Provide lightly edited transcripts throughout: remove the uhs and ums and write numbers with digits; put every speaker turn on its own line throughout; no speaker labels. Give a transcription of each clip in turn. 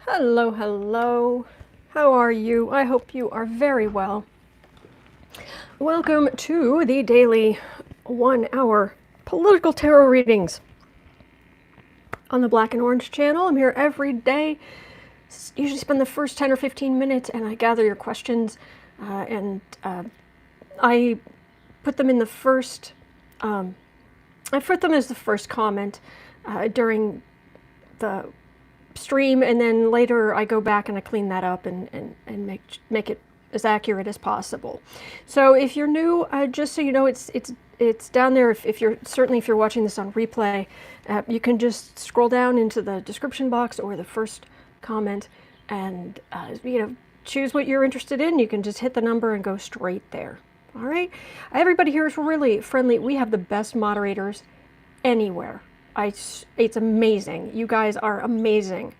Hello, hello. How are you? I hope you are very well. Welcome to the daily 1 hour political tarot readings on the Black and Orange channel. I'm here every day. Usually spend the first 10 or 15 minutes and I gather your questions and I put them in the first, I put them as the first comment during the stream, and then later I go back and I clean that up and make it as accurate as possible. So if you're new, just so you know, it's down there. If you're watching this on replay, you can just scroll down into the description box or the first comment, and choose what you're interested in. You can just hit the number and go straight there. All right. Everybody here is really friendly. We have the best moderators anywhere. It's amazing. You guys are amazing,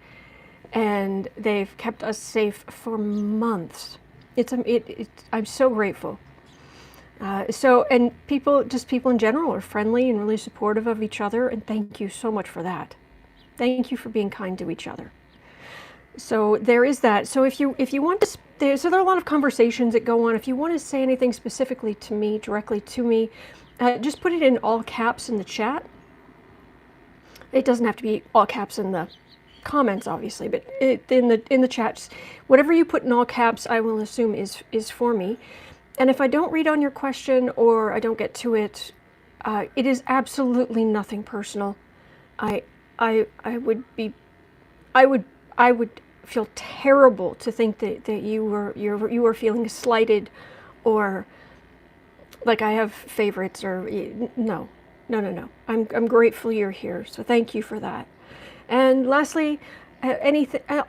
and they've kept us safe for months. I'm so grateful. And people in general are friendly and really supportive of each other, and thank you so much for that. Thank you for being kind to each other. So there is that. So if you want to, there are a lot of conversations that go on. If you want to say anything specifically to me, directly to me, just put it in all caps in the chat. It doesn't have to be all caps in the comments, obviously, but in the chats, whatever you put in all caps, I will assume is for me. And if I don't read on your question or I don't get to it, it is absolutely nothing personal. I would feel terrible to think that you were feeling slighted or like I have favorites or no. No. I'm grateful you're here, so thank you for that. And lastly,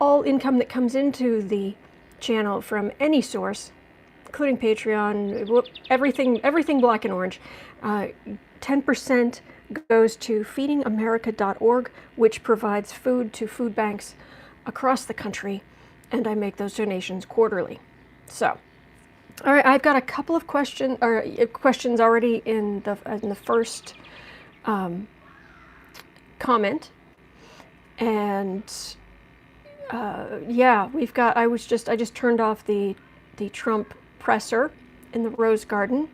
all income that comes into the channel from any source, including Patreon, everything Black and Orange, 10% goes to feedingamerica.org, which provides food to food banks across the country, and I make those donations quarterly. So, all right, I've got a couple of questions already in the first comment, and yeah, I just turned off the Trump presser in the Rose Garden,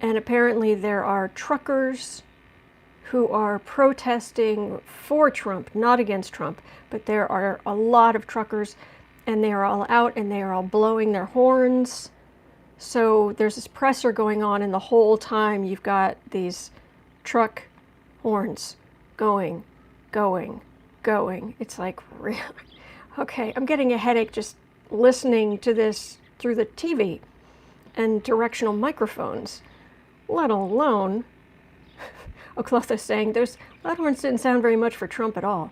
and apparently there are truckers who are protesting for Trump, not against Trump, but there are a lot of truckers, and they are all out and they are all blowing their horns. So there's this presser going on, and the whole time you've got these truck horns going. It's like, really? Okay, I'm getting a headache just listening to this through the TV and directional microphones, let alone, Oclotho's saying, that horns didn't sound very much for Trump at all.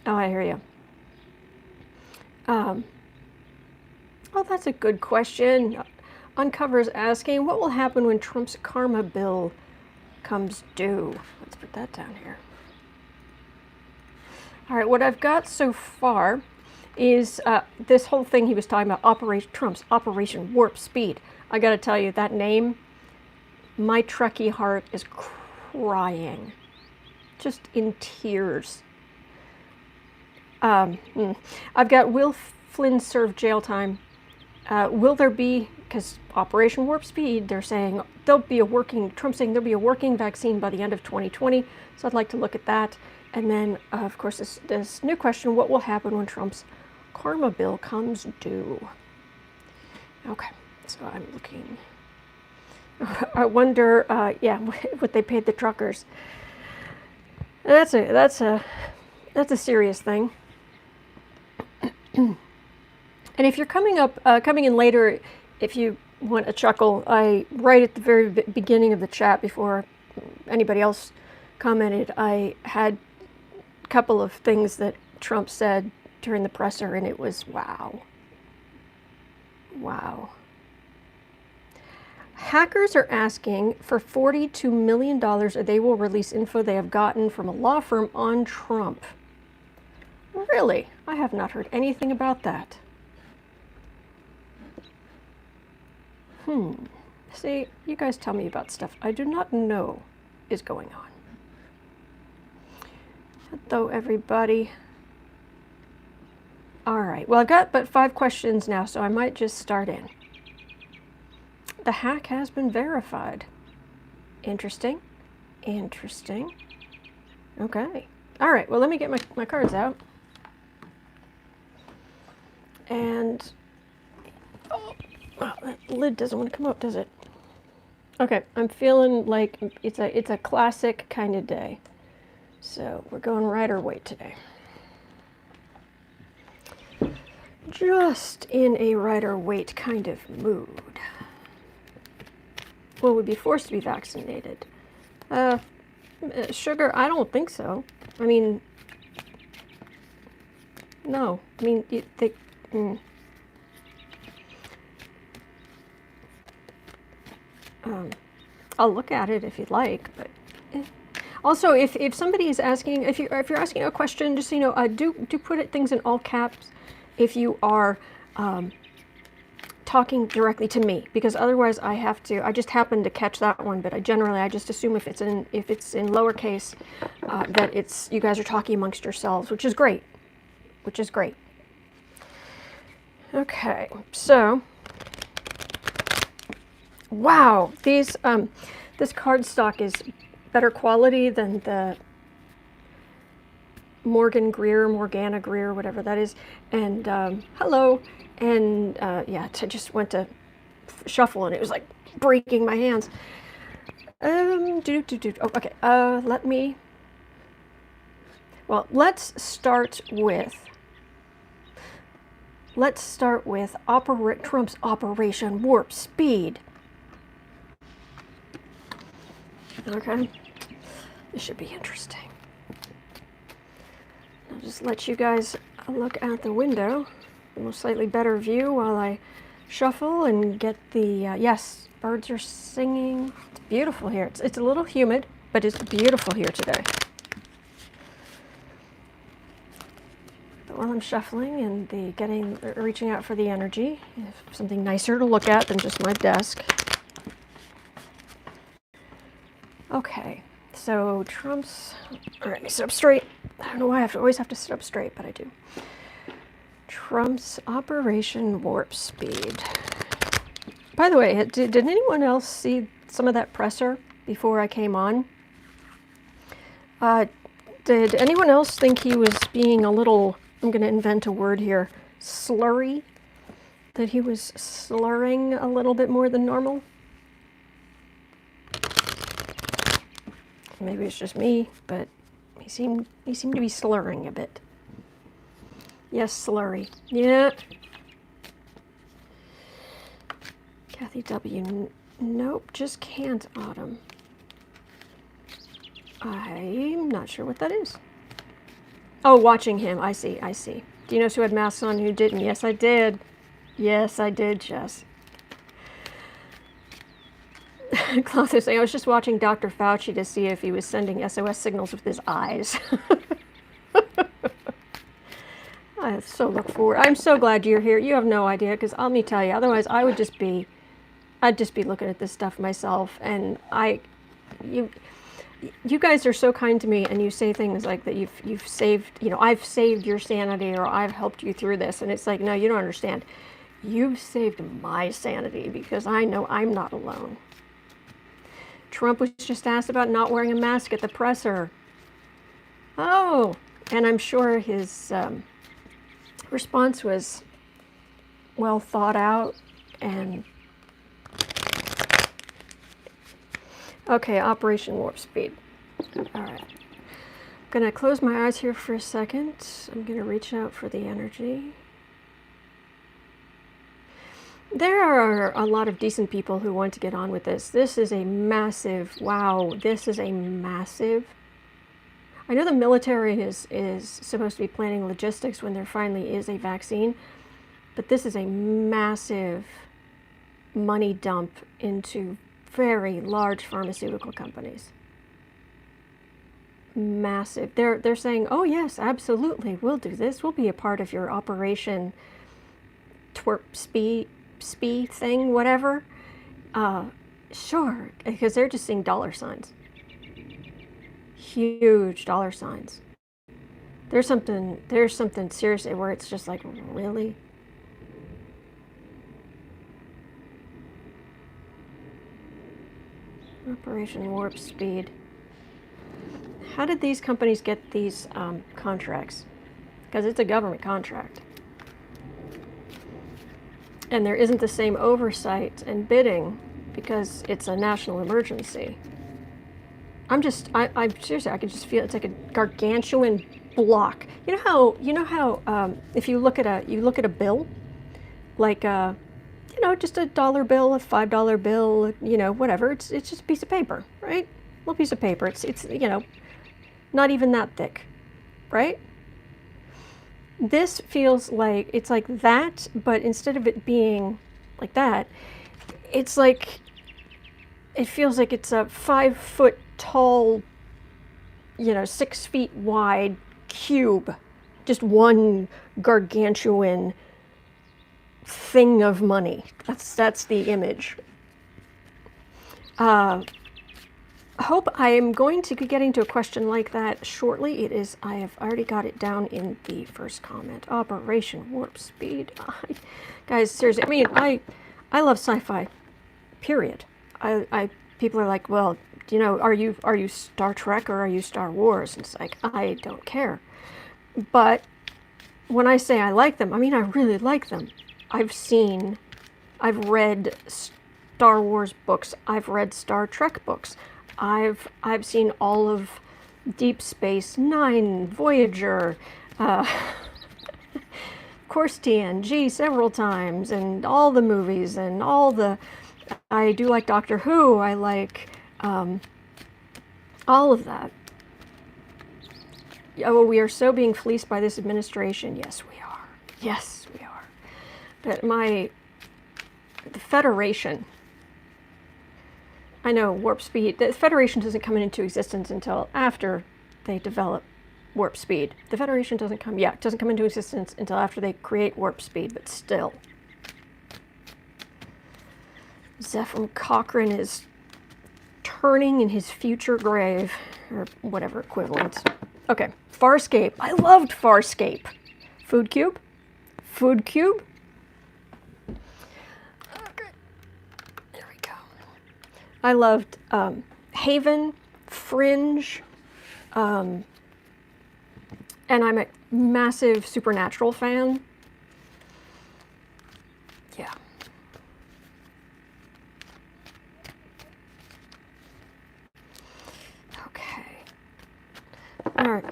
Oh, I hear you. Oh, that's a good question. Uncover's asking, what will happen when Trump's karma bill comes due? Let's put that down here. All right, what I've got so far is this whole thing he was talking about, Trump's Operation Warp Speed. I got to tell you, that name, my Trekkie heart is crying, just in tears. I've got, will Flynn serve jail time? Will there be, because Operation Warp Speed, they're saying Trump's saying there'll be a working vaccine by the end of 2020, so I'd like to look at that. And then, of course, this new question, what will happen when Trump's karma bill comes due? Okay, so I'm looking. I wonder, what they paid the truckers. That's a serious thing. And if you're coming in later, if you want a chuckle, right at the very beginning of the chat before anybody else commented, I had a couple of things that Trump said during the presser, and it was wow. Hackers are asking for $42 million, or they will release info they have gotten from a law firm on Trump. Really? I have not heard anything about that. See, you guys tell me about stuff I do not know is going on. Hello, everybody. All right. Well, I've got but 5 questions now, so I might just start in. The hack has been verified. Interesting. Interesting. Okay. All right. Well, let me get my cards out. And oh, that lid doesn't want to come up, does it? Okay. I'm feeling like it's a classic kind of day. So we're going Rider-Waite today. Just in a Rider-Waite kind of mood. Will we be forced to be vaccinated? Sugar, I don't think so. I mean, no. I mean, I'll look at it if you'd like, but also if somebody is asking, if you're asking a question, just so you know, do put things in all caps if you are talking directly to me, because otherwise I just happen to catch that one, but I just assume if it's in lowercase that you guys are talking amongst yourselves, which is great. Okay, so wow, this cardstock is better quality than the Morgana Greer, whatever that is. And hello. And yeah, I just went to shuffle and it was like breaking my hands. Oh, okay. Let's start with Trump's Operation Warp Speed. Okay. This should be interesting. I'll just let you guys look out the window, a slightly better view while I shuffle and get the, yes, birds are singing. It's beautiful here. It's a little humid, but it's beautiful here today. But while I'm shuffling and reaching out for the energy, something nicer to look at than just my desk. Okay, so Trump's, all right, let me sit up straight. I don't know why I always have to sit up straight, but I do. Trump's Operation Warp Speed. By the way, did anyone else see some of that presser before I came on? Did anyone else think he was being a little, I'm going to invent a word here, slurry? That he was slurring a little bit more than normal? Maybe it's just me, but he seemed to be slurring a bit. Yes, slurry. Yeah. Kathy W. Nope, just can't, Autumn. I'm not sure what that is. Oh, watching him. I see. Do you know who had masks on and who didn't? Yes, I did. Yes, I did, Jess. Klaus is saying, I was just watching Dr. Fauci to see if he was sending SOS signals with his eyes. I so look forward. I'm so glad you're here. You have no idea, because let me tell you, otherwise I'd just be looking at this stuff myself. And you guys are so kind to me, and you say things like that you've saved, I've saved your sanity, or I've helped you through this. And it's like, no, you don't understand. You've saved my sanity, because I know I'm not alone. Trump was just asked about not wearing a mask at the presser. Oh, and I'm sure his response was well thought out and okay. Operation Warp Speed. All right, I'm gonna close my eyes here for a second. I'm gonna reach out for the energy. There are a lot of decent people who want to get on with this. This is a massive, wow, this is a massive. I know the military is supposed to be planning logistics when there finally is a vaccine, but this is a massive money dump into very large pharmaceutical companies. Massive. They're saying, oh yes, absolutely, we'll do this. We'll be a part of your Operation Twerp Speed thing, whatever. Sure, because they're just seeing dollar signs. Huge dollar signs. There's something seriously where it's just like, really? Operation Warp Speed. How did these companies get these contracts? Because it's a government contract. And there isn't the same oversight and bidding because it's a national emergency. I'm seriously, I can just feel it's like a gargantuan block. You know how if you look at a bill, like just a dollar bill, a $5 bill, whatever. It's just a piece of paper, right? A little piece of paper. It's not even that thick, right? This feels like it's like that, but instead of it being like that, it's like it feels like it's a 5 foot tall, 6 feet wide cube, just one gargantuan thing of money. That's the image. Hope I am going to be getting to a question like that shortly. I have already got it down in the first comment. Operation Warp Speed. Guys, seriously, I mean, I love sci-fi, period. People are like, well, are you Star Trek or are you Star Wars? And it's like, I don't care. But when I say I like them, I mean I really like them. I've read Star Wars books. I've read Star Trek books. I've seen all of Deep Space Nine, Voyager, of course TNG several times, and all the movies and I do like Doctor Who. I like all of that. Oh, we are so being fleeced by this administration. Yes, we are. Yes, we are. But the Federation. I know Warp Speed. The Federation doesn't come into existence until after they develop Warp Speed. The Federation doesn't come into existence until after they create Warp Speed, but still. Zephram Cochrane is turning in his future grave, or whatever equivalent. Okay, Farscape. I loved Farscape. Food Cube? Food Cube? I loved Haven, Fringe, and I'm a massive Supernatural fan. Yeah. Okay. All right.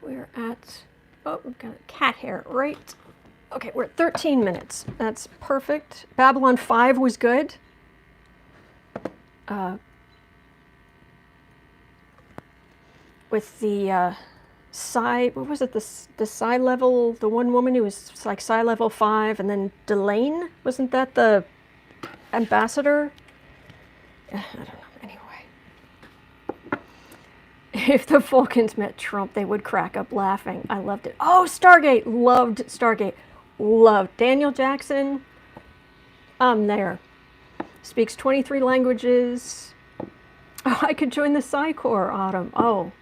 We're at, we've got a cat hair, right? Okay, we're at 13 minutes. That's perfect. Babylon 5 was good. With the psi, what was it? The psi level, the one woman who was like psi level 5, and then Delane, wasn't that the ambassador? I don't know. Anyway, if the Vulcans met Trump, they would crack up laughing. I loved it. Oh, Stargate, loved Stargate, loved Daniel Jackson. I'm there. Speaks 23 languages. Oh, I could join the Psi Corps, Autumn. Oh,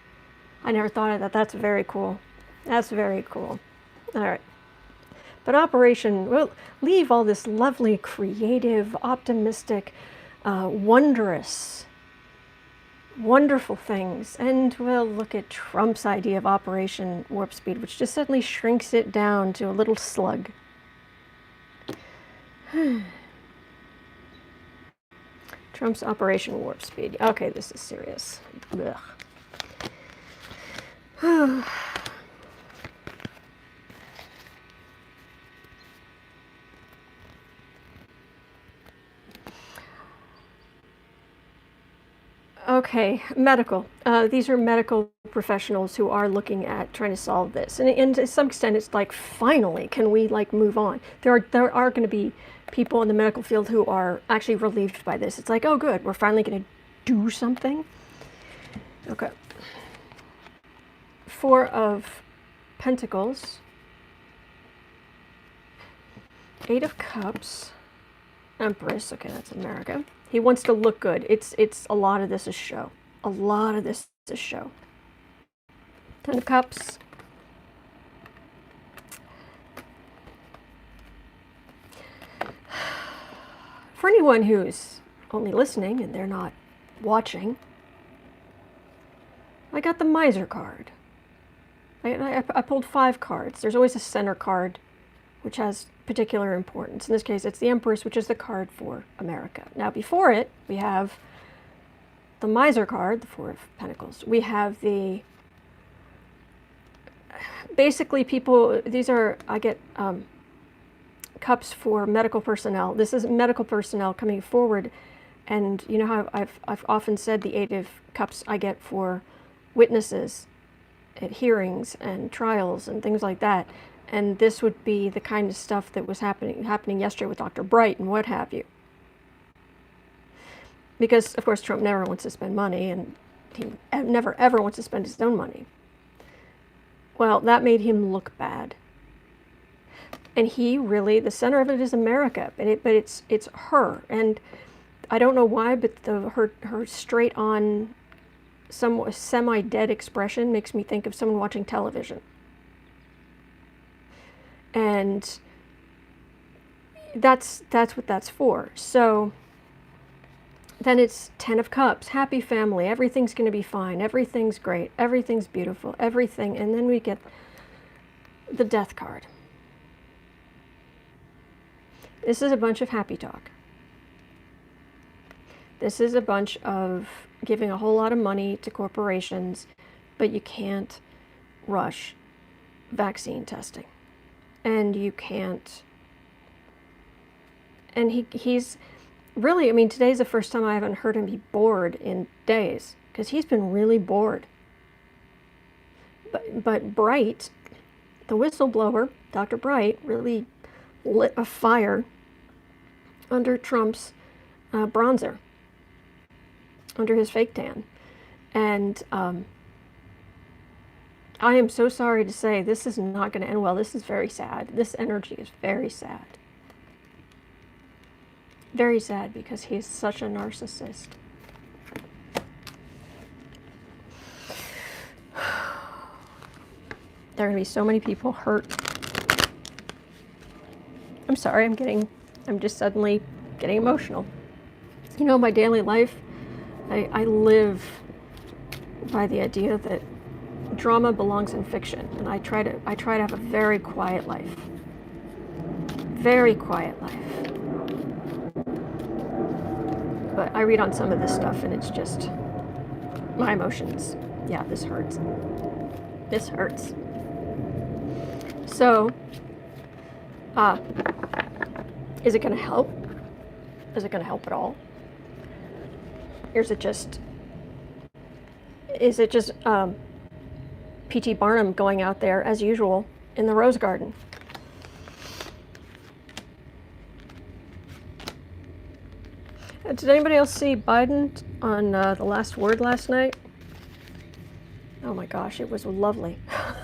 I never thought of that. That's very cool. That's very cool. All right. But we'll leave all this lovely, creative, optimistic, wondrous, wonderful things, and we'll look at Trump's idea of Operation Warp Speed, which just suddenly shrinks it down to a little slug. Trump's Operation Warp Speed. Okay, this is serious. Okay, medical. These are medical professionals who are looking at trying to solve this, and to some extent, it's like, finally, can we move on? There are going to be people in the medical field who are actually relieved by this. It's like, oh, good, we're finally going to do something. Okay. 4 of Pentacles, 8 of Cups, Empress. Okay, that's America. He wants to look good. It's a lot of this is show. A lot of this is show. Ten of Cups. For anyone who's only listening and they're not watching, I got the Miser card. I pulled 5 cards. There's always a center card which has particular importance. In this case, it's the Empress, which is the card for America. Now, before it, we have the Miser card, the 4 of Pentacles. We have the, basically people, these are, I get cups for medical personnel. This is medical personnel coming forward, and you know how I've often said the 8 of Cups I get for witnesses at hearings and trials and things like that. And this would be the kind of stuff that was happening yesterday with Dr. Bright and what have you. Because, of course, Trump never wants to spend money, and he never, ever wants to spend his own money. Well, that made him look bad. And he really, the center of it is America, but it's her. And I don't know why, but her straight-on, some semi-dead expression makes me think of someone watching television. And that's what that's for. So then it's 10 of Cups, happy family, everything's going to be fine, everything's great, everything's beautiful, everything. And then we get the Death card. This is a bunch of happy talk. This is a bunch of giving a whole lot of money to corporations, but you can't rush vaccine testing. And you can't, and he's really, I mean, today's the first time I haven't heard him be bored in days, because he's been really bored. But Bright, the whistleblower, Dr. Bright, really lit a fire under Trump's bronzer, under his fake tan. And I am so sorry to say this is not going to end well. This is very sad. This energy is very sad. Very sad, because he is such a narcissist. There are going to be so many people hurt. I'm sorry, I'm just suddenly getting emotional. You know, my daily life, I live by the idea that drama belongs in fiction, and I try to have a very quiet life. Very quiet life. But I read on some of this stuff, and it's just my emotions. Yeah, this hurts. This hurts. So, is it going to help? Is it going to help at all? Or is it just P.T. Barnum going out there as usual in the Rose Garden? Did anybody else see Biden on The Last Word last night? Oh my gosh, it was lovely. I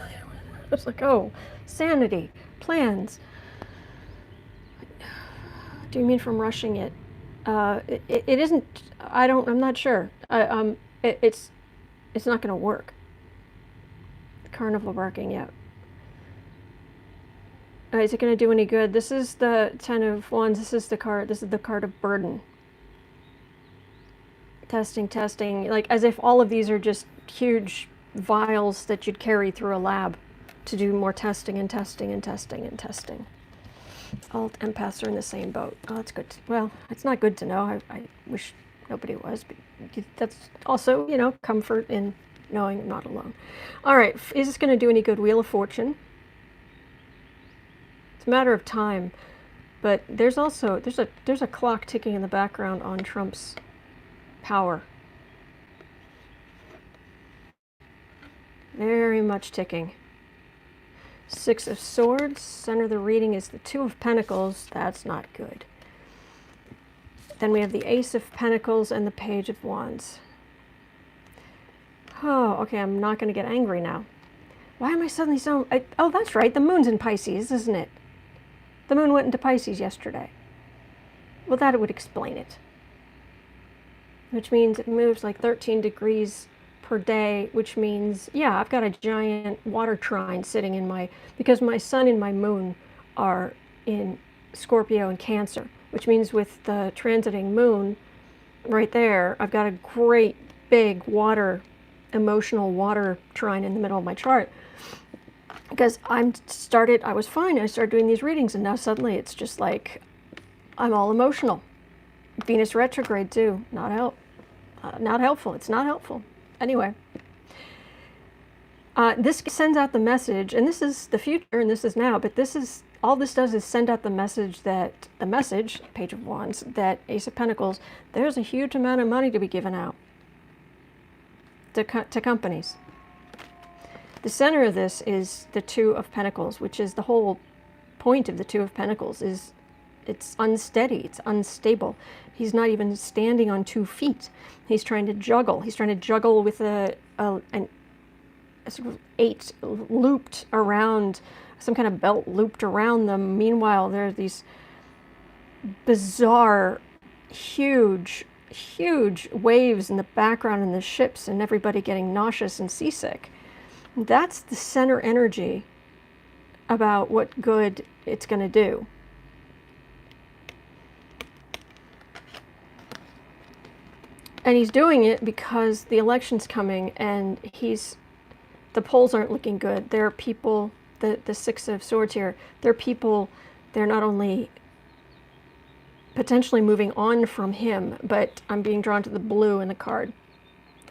was like, oh, sanity, plans. Do you mean from rushing it? It isn't. I'm not sure. It's not going to work. Carnival barking, yeah. Is it going to do any good? This is the 10 of Wands. This is the card of burden. Testing, like as if all of these are just huge vials that you'd carry through a lab to do more testing and testing and testing and testing. All empaths are in the same boat. Oh, that's good. Well, it's not good to know. I wish nobody was, but that's also, you know, comfort in knowing I'm not alone. All right, is this going to do any good? Wheel of Fortune. It's a matter of time, but there's also there's a clock ticking in the background on Trump's power. Very much ticking. 6 of Swords. Center of the reading is the 2 of Pentacles. That's not good. Then we have the Ace of Pentacles and the Page of Wands. Oh, okay, I'm not going to get angry now. Why am I suddenly so... oh, that's right, the moon's in Pisces, isn't it? The moon went into Pisces yesterday. Well, that would explain it. Which means it moves like 13 degrees per day, which means, yeah, I've got a giant water trine sitting in because my sun and my moon are in Scorpio and Cancer, which means with the transiting moon right there, I've got a great big emotional water trine in the middle of my chart. Because I was fine, I started doing these readings, and now suddenly it's just like, I'm all emotional. Venus retrograde too, not helpful, it's not helpful. Anyway, this sends out the message, and this is the future and this is now, but all this does is send out the message, Page of Wands, that Ace of Pentacles, there's a huge amount of money to be given out to companies. The center of this is the Two of Pentacles, which is the whole point of the Two of Pentacles, is it's unsteady, it's unstable. He's not even standing on 2 feet. He's trying to juggle. He's trying to juggle with an 8 looped around, some kind of belt looped around them. Meanwhile, there are these bizarre, huge waves in the background in the ships, and everybody getting nauseous and seasick. That's the center energy about what good it's going to do. And he's doing it because the election's coming, and the polls aren't looking good. There are people, the Six of Swords here, there are people, they're not only potentially moving on from him, but I'm being drawn to the blue in the card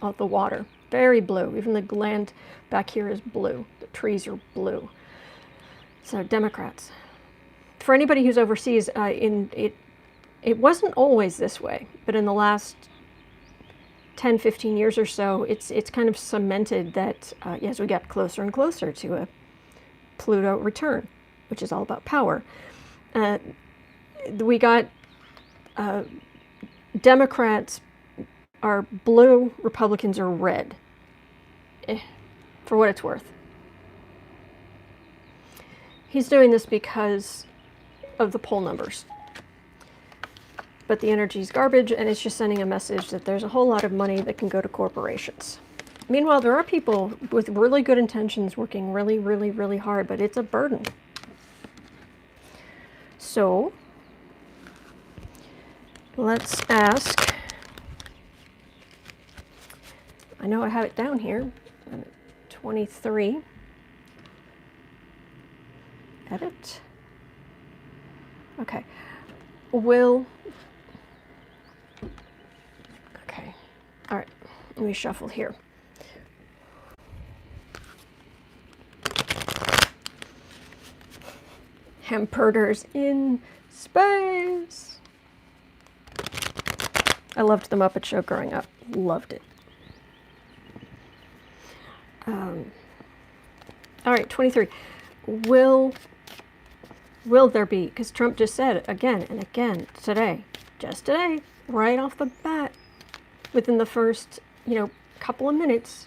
of the water. Very blue. Even the land back here is blue. The trees are blue. So Democrats. For anybody who's overseas, it wasn't always this way, but in the last 10, 15 years or so, it's kind of cemented that as we got closer and closer to a Pluto return, which is all about power, we got Democrats are blue, Republicans are red, for what it's worth. He's doing this because of the poll numbers. But the energy is garbage, and it's just sending a message that there's a whole lot of money that can go to corporations. Meanwhile, there are people with really good intentions working really, really, really hard, but it's a burden. So, let's ask, I know I have it down here, 23, edit, okay, okay, all right, let me shuffle here. Hamburgers in space. I loved the Muppet Show growing up. Loved it. All right, 23. Will there be, because Trump just said it again and again today, just today, right off the bat, within the first, couple of minutes,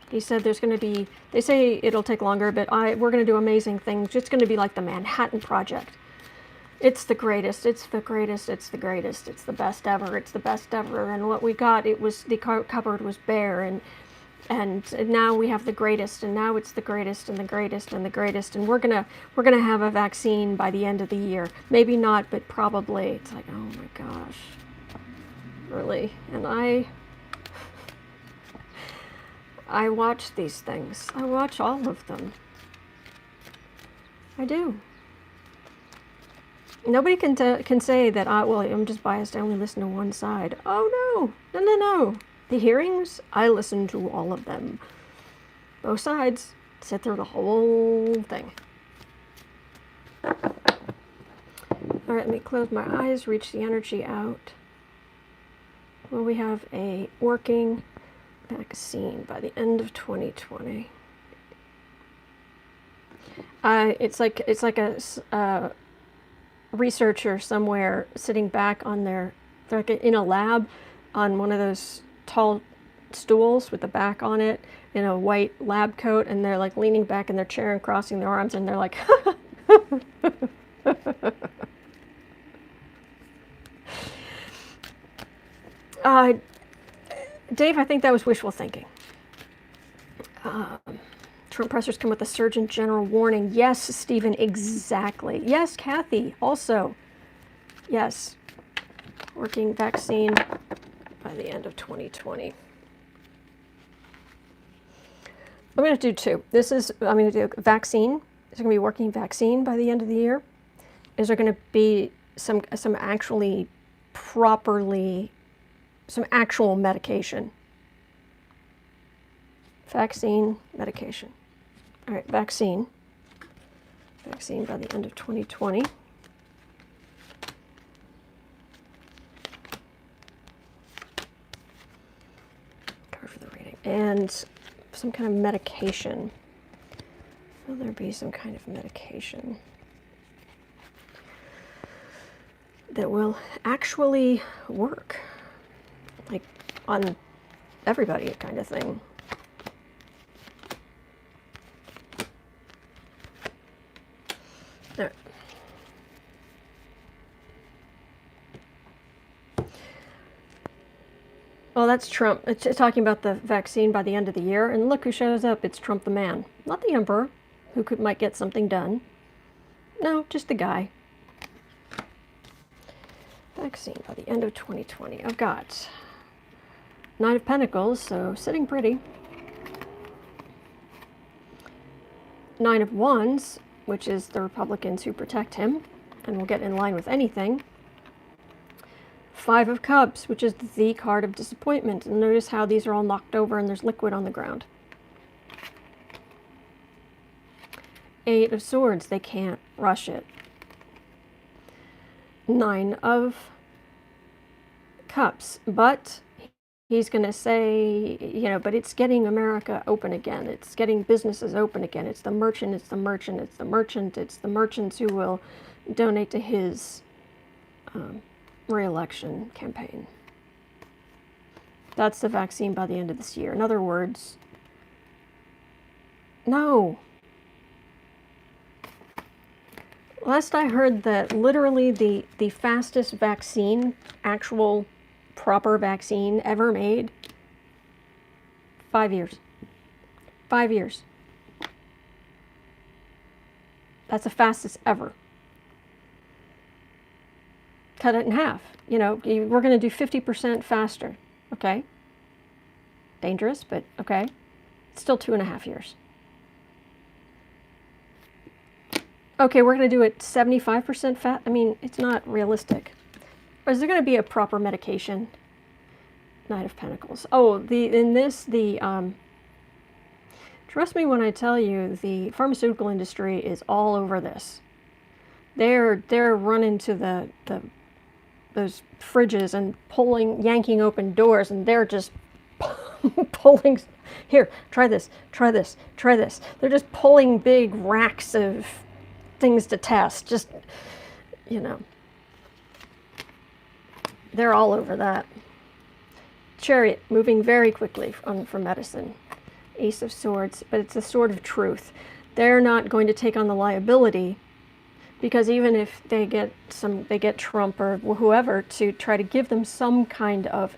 he said there's going to be, they say it'll take longer, but we're going to do amazing things. It's going to be like the Manhattan Project. It's the greatest, it's the greatest, it's the greatest, it's the best ever, it's the best ever. And what we got, the cupboard was bare, and now we have the greatest, and now it's the greatest and the greatest and the greatest, and we're gonna have a vaccine by the end of the year. Maybe not, but probably. It's like, oh my gosh, really? And I watch these things. I watch all of them. I do. Nobody can say that, well, I'm just biased, I only listen to one side. Oh, no. The hearings, I listen to all of them. Both sides. Sit through the whole thing. All right, let me close my eyes, reach the energy out. Well, we have a working vaccine by the end of 2020. It's like a researcher somewhere sitting back on they're like in a lab on one of those tall stools with the back on it in a white lab coat, and they're like leaning back in their chair and crossing their arms, and they're like Dave, I think that was wishful thinking. Trump pressers come with a Surgeon General warning. Yes, Stephen, exactly. Yes, Kathy, also. Yes. Working vaccine by the end of 2020. I'm going to do two. I'm going to do vaccine. Is there going to be working vaccine by the end of the year? Is there going to be some actually properly, some actual medication? Vaccine, medication. All right, vaccine. Vaccine by the end of 2020. Cover for the reading. And some kind of medication. Will there be some kind of medication that will actually work? Like on everybody kind of thing. There. Well, that's Trump. It's talking about the vaccine by the end of the year. And look who shows up. It's Trump the man. Not the emperor, who might get something done. No, just the guy. Vaccine by the end of 2020. I've got Nine of Pentacles, so sitting pretty. Nine of Wands, which is the Republicans who protect him and will get in line with anything. Five of Cups, which is the card of disappointment. And notice how these are all knocked over and there's liquid on the ground. Eight of Swords, they can't rush it. Nine of Cups, but he's going to say, but it's getting America open again. It's getting businesses open again. It's the merchant, it's the merchant, it's the merchant, it's the merchants who will donate to his re-election campaign. That's the vaccine by the end of this year. In other words, no. Last I heard that literally the fastest vaccine, actual proper vaccine ever made, 5 years. 5 years. That's the fastest ever. Cut it in half. We're going to do 50% faster. Okay? Dangerous, but okay. It's still 2.5 years. Okay, we're going to do it 75% fat. I mean, it's not realistic. Or is there going to be a proper medication? Knight of Pentacles. Oh, trust me when I tell you, the pharmaceutical industry is all over this. They're running to those fridges and yanking open doors, and they're just pulling. Here, try this, try this, try this. They're just pulling big racks of things to test. Just, they're all over that. Chariot, moving very quickly for medicine. Ace of Swords, but it's a sword of truth. They're not going to take on the liability, because even if they get Trump or whoever to try to give them some kind of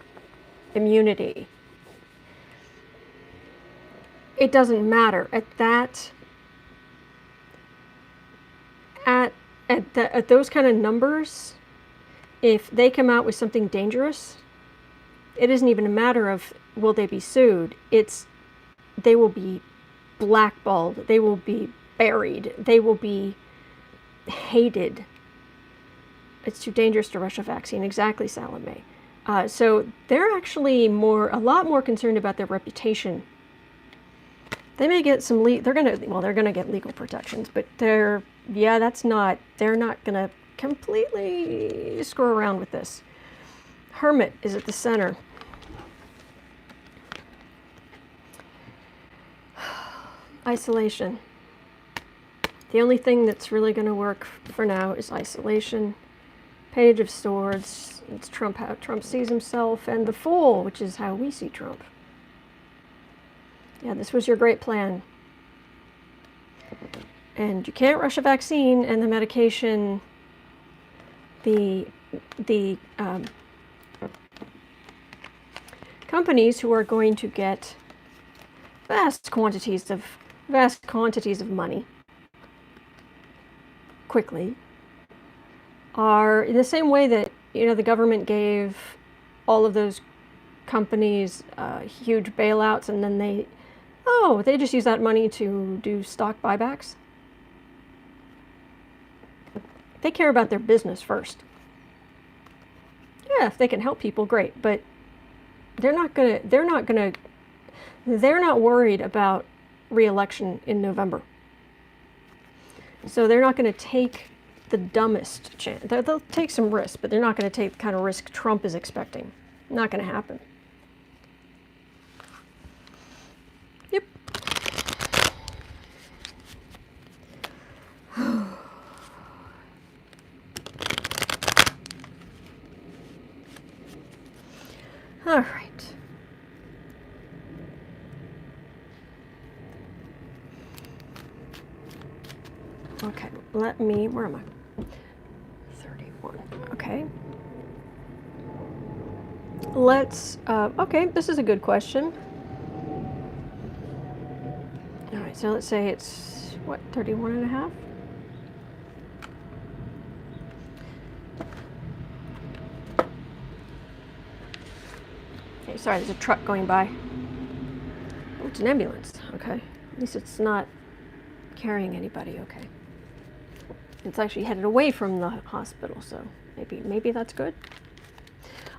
immunity, it doesn't matter. At those kind of numbers, if they come out with something dangerous, it isn't even a matter of will they be sued. They will be blackballed. They will be buried. They will be hated. It's too dangerous to rush a vaccine. Exactly, Salome. So they're actually a lot more concerned about their reputation. They may get they're gonna get legal protections, but they're not gonna completely screw around with this. Hermit is at the center. Isolation. The only thing that's really going to work for now is isolation. Page of Swords. It's Trump, how Trump sees himself, and the Fool, which is how we see Trump. Yeah, this was your great plan. And you can't rush a vaccine and the medication. The companies who are going to get vast quantities of money quickly are in the same way that, you know, the government gave all of those companies huge bailouts, and then they just use that money to do stock buybacks. They care about their business first. Yeah, if they can help people, great, but they're not worried about re-election in November. So they're not going to take the dumbest chance. They'll take some risk, but they're not going to take the kind of risk Trump is expecting. Not going to happen. Yep. All right. Okay, where am I? 31, okay. Okay, this is a good question. All right, so let's say it's, what, 31 and a half? Okay, sorry, there's a truck going by. Oh, it's an ambulance, okay. At least it's not carrying anybody, okay. It's actually headed away from the hospital, so maybe that's good.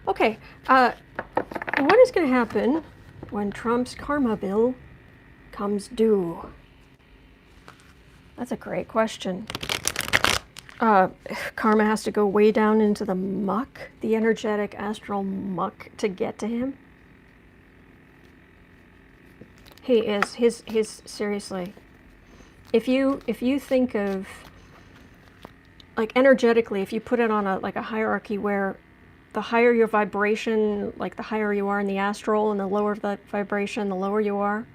Okay, what is going to happen when Trump's karma bill comes due? That's a great question. Karma has to go way down into the muck, the energetic astral muck, to get to him. He is his seriously. If you think of, like, energetically, if you put it on a hierarchy where the higher your vibration, like the higher you are in the astral, and the lower the vibration, the lower you are.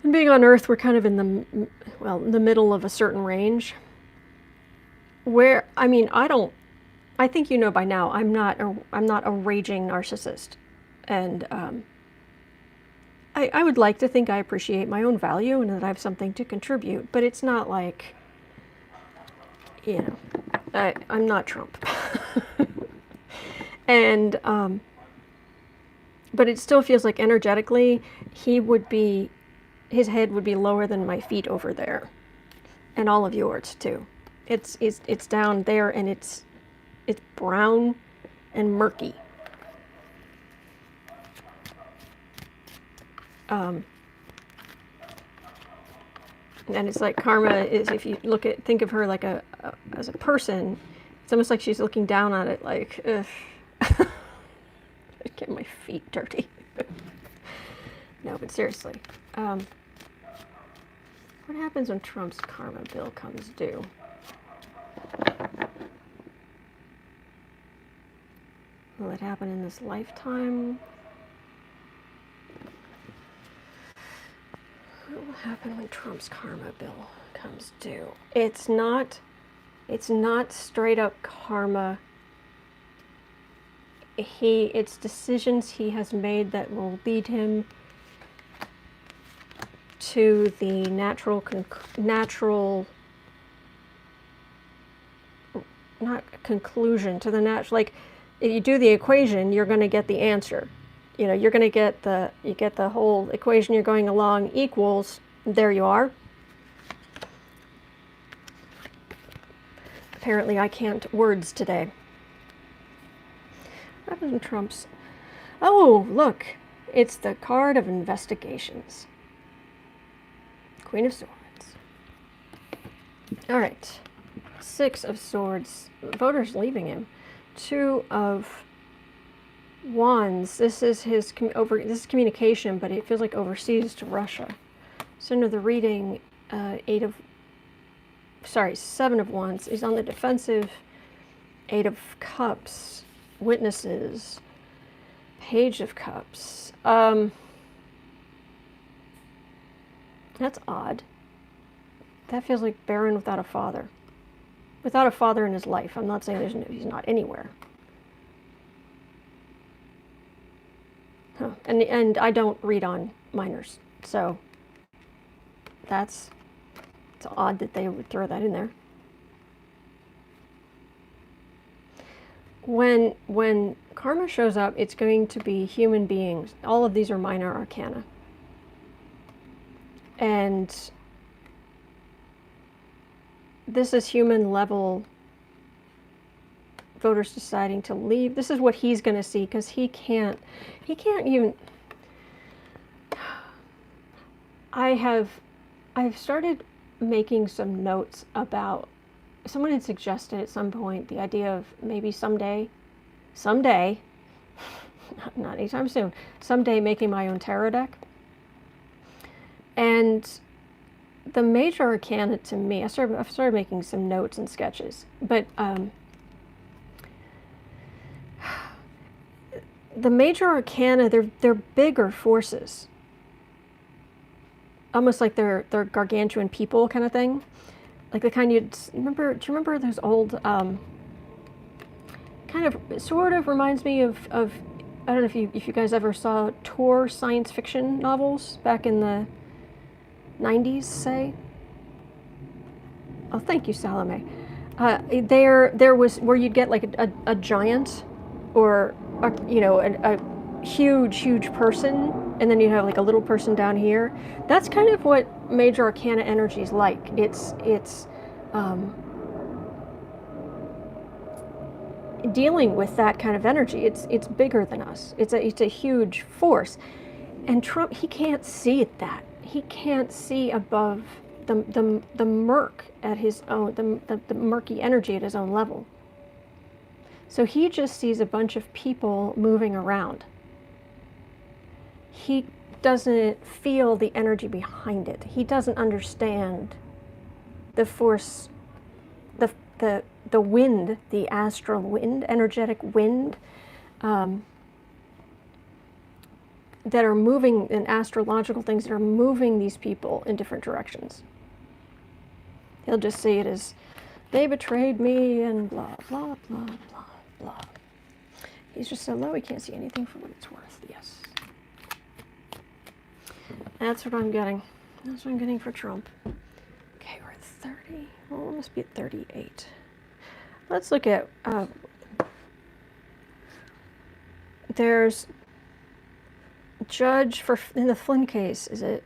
And being on Earth, we're kind of in the middle of a certain range. Where, I mean, I think you know by now, I'm not a raging narcissist, and I would like to think I appreciate my own value and that I have something to contribute, but it's not like, you know, I'm not Trump. And, but it still feels like energetically, his head would be lower than my feet over there. And all of yours too. It's down there, and it's brown and murky. And it's like karma is, if you think of her like as a person, it's almost like she's looking down on it like, ugh. I get my feet dirty. No, but seriously. What happens when Trump's karma bill comes due? Will it happen in this lifetime? What will happen when Trump's karma bill comes due? It's not straight up karma. It's decisions he has made that will lead him to the natural, not conclusion, to the natural, like, if you do the equation, you're going to get the answer. You know, you're going to get the whole equation you're going along equals, there you are. Apparently I can't words today. What happens when Trump's... Oh, look, it's the card of investigations. Queen of Swords. All right, 6 of Swords. Voters leaving him. 2 of Wands. This is his this is communication, but it feels like overseas to Russia. So under the reading, 7 of Wands. He's on the defensive. 8 of Cups. Witnesses. Page of Cups. That's odd. That feels like Baron without a father. Without a father in his life. I'm not saying he's not anywhere. Huh. And I don't read on minors. So it's odd that they would throw that in there. When karma shows up, it's going to be human beings. All of these are minor arcana. And this is human level voters deciding to leave. This is what he's going to see, because he can't even. I've started making some notes about, someone had suggested at some point the idea of maybe someday, not anytime soon, someday making my own tarot deck. And the major arcana to me, I've started making some notes and sketches, but the major arcana, they're bigger forces, almost like they're gargantuan people kind of thing, like the kind you'd remember. Do you remember those old kind of sort of reminds me of I don't know if you guys ever saw Tor science fiction novels back in the 90s, say. Oh, thank you, Salome. There was where you'd get like a giant, or a huge person, and then you have like a little person down here. That's kind of what major arcana energy is like. It's dealing with that kind of energy. It's bigger than us. It's a huge force, and Trump, he can't see that. He can't see above the murk at his own, the murky energy at his own level. So he just sees a bunch of people moving around. He doesn't feel the energy behind it. He doesn't understand the force, the wind, the astral wind, energetic wind, that are moving, in astrological things that are moving these people in different directions. He'll just see it as, they betrayed me and blah, blah, blah, blah, blah. He's just so low he can't see anything for what it's worth. Yes. That's what I'm getting. That's what I'm getting for Trump. Okay, we're at 30. Well, we must be at 38. Let's look at, there's judge in the Flynn case. Is it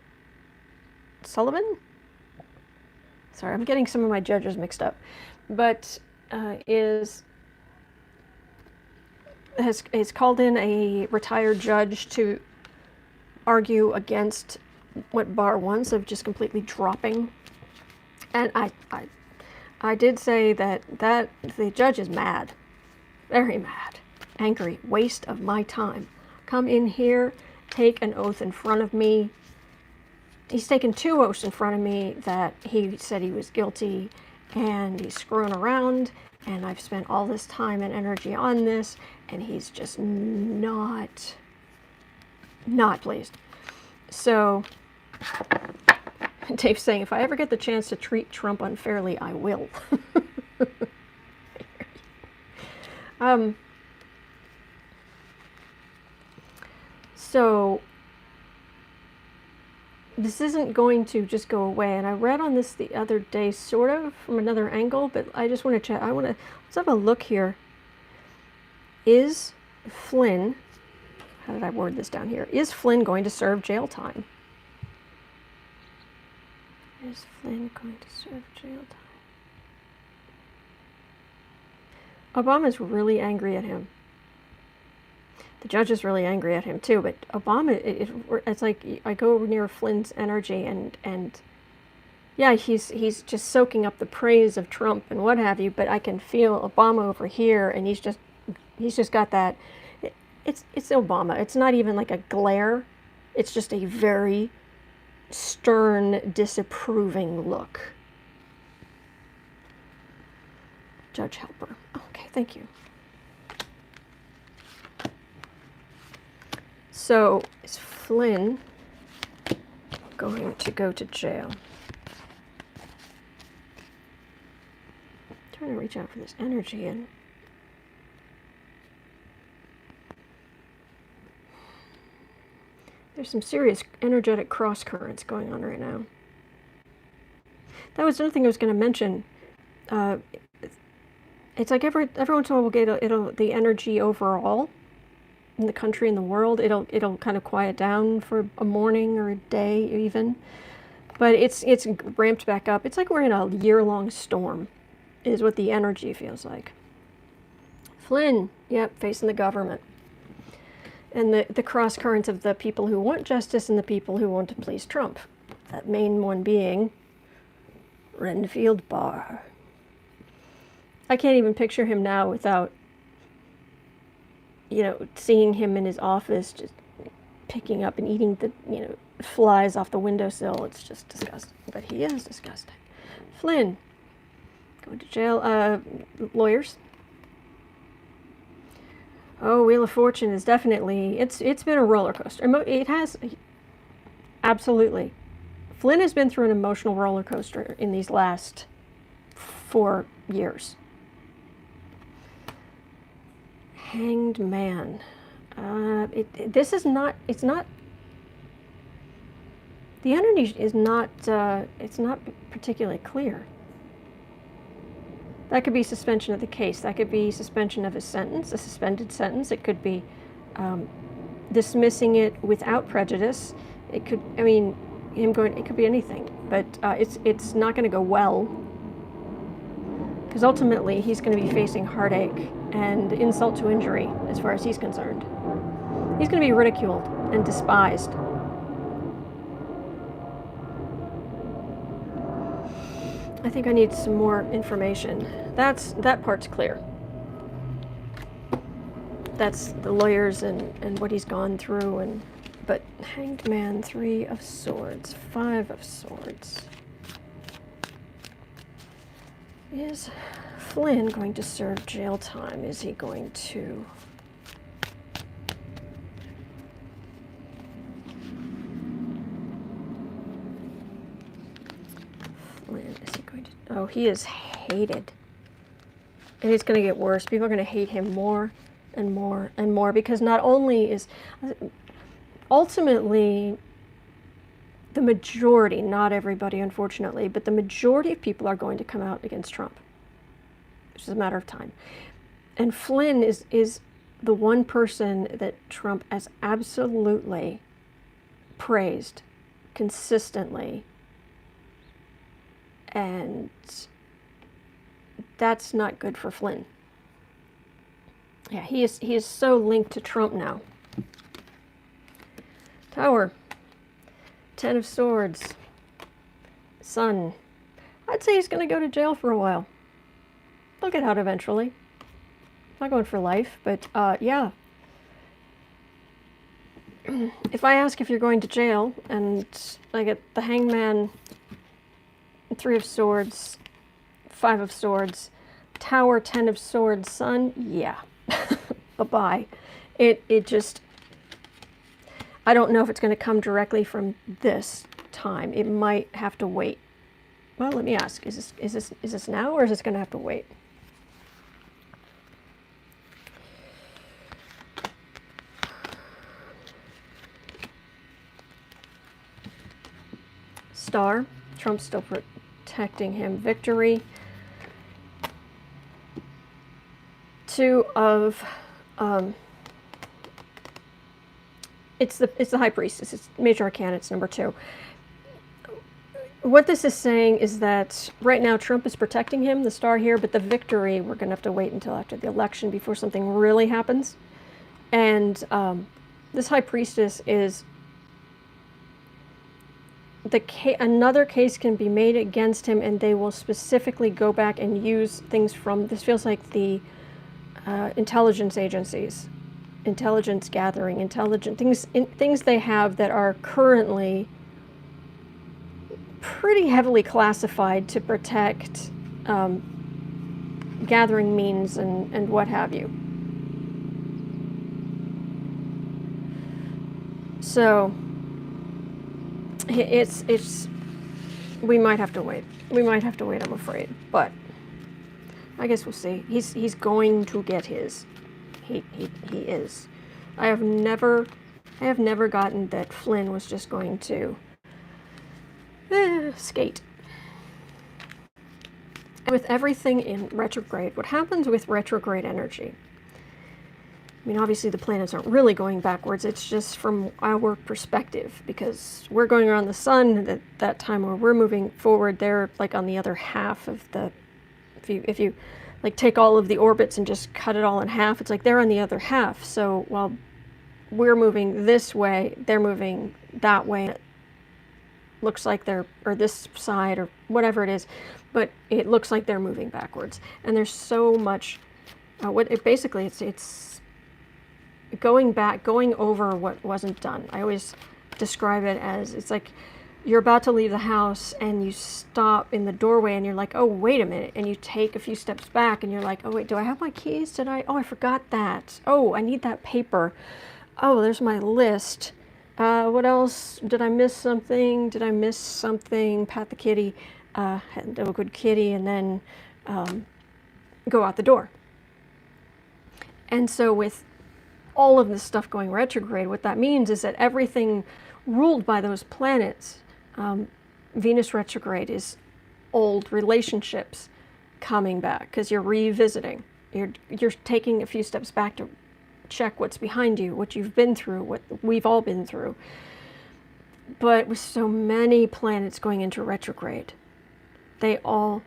Sullivan? Sorry, I'm getting some of my judges mixed up. But is called in a retired judge to argue against what Barr wants of just completely dropping. And I did say that the judge is mad, very mad, angry, waste of my time. Come in here, take an oath in front of me. He's taken 2 oaths in front of me that he said he was guilty, and he's screwing around, and I've spent all this time and energy on this, and he's just not pleased. So Dave's saying, if I ever get the chance to treat Trump unfairly, I will. So this isn't going to just go away. And I read on this the other day, sort of from another angle, but I just want to check. Let's have a look here. Is Flynn, how did I word this down here? Is Flynn going to serve jail time? Is Flynn going to serve jail time? Obama's really angry at him. The judge is really angry at him too, but Obama, it's like I go near Flynn's energy, and yeah, he's just soaking up the praise of Trump and what have you, but I can feel Obama over here, and he's just got that. It's Obama. It's not even like a glare. It's just a very stern, disapproving look. Judge Helper. Okay, thank you. So, is Flynn going to go to jail? I'm trying to reach out for this energy, and There's some serious energetic cross currents going on right now. That was another thing I was going to mention. It's like every once in a while we'll get the energy overall in the country and the world. It'll kind of quiet down for a morning or a day even, but it's ramped back up. It's like we're in a year-long storm, is what the energy feels like. Flynn, yep, facing the government. And the cross currents of the people who want justice and the people who want to please Trump. That main one being Renfield Bar. I can't even picture him now without, seeing him in his office just picking up and eating the, flies off the windowsill. It's just disgusting. But he is disgusting. Flynn, going to jail. Lawyers. Oh, Wheel of Fortune is definitely, it's been a roller coaster. It has, absolutely. Flynn has been through an emotional roller coaster in these last 4 years. Hanged Man. This is not, it's not, the energy is not, it's not particularly clear. That could be suspension of the case. That could be suspension of his sentence, a suspended sentence. It could be dismissing it without prejudice. It could, it could be anything. But it's not going to go well, because ultimately he's going to be facing heartache and insult to injury as far as he's concerned. He's going to be ridiculed and despised. I think I need some more information. That part's clear. That's the lawyers and what he's gone through, but Hanged Man, 3 of Swords, 5 of Swords. Is Flynn going to serve jail time? Is he going to? Flynn, is he going to? Oh, he is hated. And it's going to get worse. People are going to hate him more and more and more, because not only is, ultimately, the majority, not everybody unfortunately, but the majority of people are going to come out against Trump. It's just a matter of time. And Flynn is the one person that Trump has absolutely praised consistently. And that's not good for Flynn. Yeah, he is so linked to Trump now. Tower. 10 of Swords. Sun. I'd say he's going to go to jail for a while. He'll get out eventually. Not going for life, but yeah. If I ask if you're going to jail, and I get the Hangman, 3 of Swords, 5 of Swords, Tower, 10 of Swords, Sun, yeah. Bye-bye. It just, I don't know if it's going to come directly from this time. It might have to wait. Well, let me ask, is this now, or is this going to have to wait? Star, Trump's still protecting him. Victory. 2 of it's the High Priestess. It's Major Arcana. It's number 2. What this is saying is that right now Trump is protecting him, the Star here, but the victory, we're going to have to wait until after the election before something really happens. And this High Priestess is another case can be made against him, and they will specifically go back and use things from, this feels like the intelligence agencies, intelligence gathering, things they have that are currently pretty heavily classified to protect gathering means and what have you. So it's we might have to wait. We might have to wait, I'm afraid. But I guess we'll see. He's going to get his. He is. I have never I have never gotten that Flynn was just going to skate. And with everything in retrograde, what happens with retrograde energy? I mean, obviously the planets aren't really going backwards. It's just from our perspective, because we're going around the sun at that time where we're moving forward. They're like on the other half of the, if you like take all of the orbits and just cut it all in half, it's like they're on the other half. So while we're moving this way, they're moving that way. It looks like they're, or this side or whatever it is, but it looks like they're moving backwards. And there's so much, basically it's going back, going over what wasn't done. I always describe it as, it's like you're about to leave the house and you stop in the doorway and you're like, oh, wait a minute. And you take a few steps back and you're like, oh, wait, do I have my keys? I forgot that. Oh, I need that paper. Oh, there's my list. What else? Did I miss something? Pat the kitty, have a good kitty, and then go out the door. And so with all of this stuff going retrograde, what that means is that everything ruled by those planets, Venus retrograde is old relationships coming back because you're revisiting. You're taking a few steps back to check what's behind you, what you've been through, what we've all been through. But with so many planets going into retrograde, they all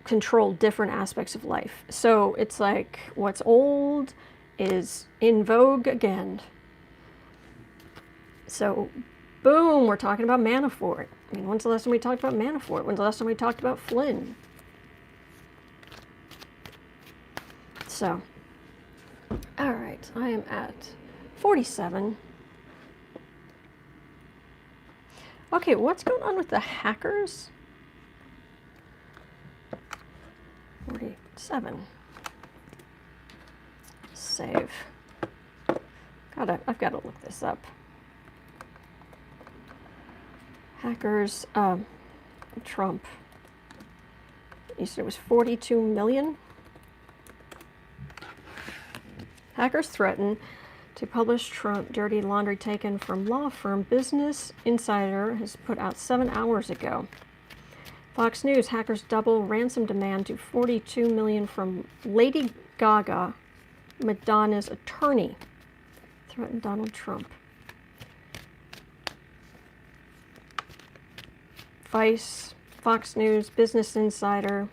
control different aspects of life. So it's like what's old is in vogue again. So boom, we're talking about Manafort. I mean, when's the last time we talked about Manafort? When's the last time we talked about Flynn? So, all right, I am at 47. Okay, what's going on with the hackers? 47. Save. I've got to look this up. Hackers, Trump. You said it was 42 million? Hackers threaten to publish Trump dirty laundry taken from law firm Business Insider has put out 7 hours ago. Fox News, hackers double ransom demand to 42 million from Lady Gaga, Madonna's attorney. Threatened Donald Trump. Vice, Fox News, Business Insider.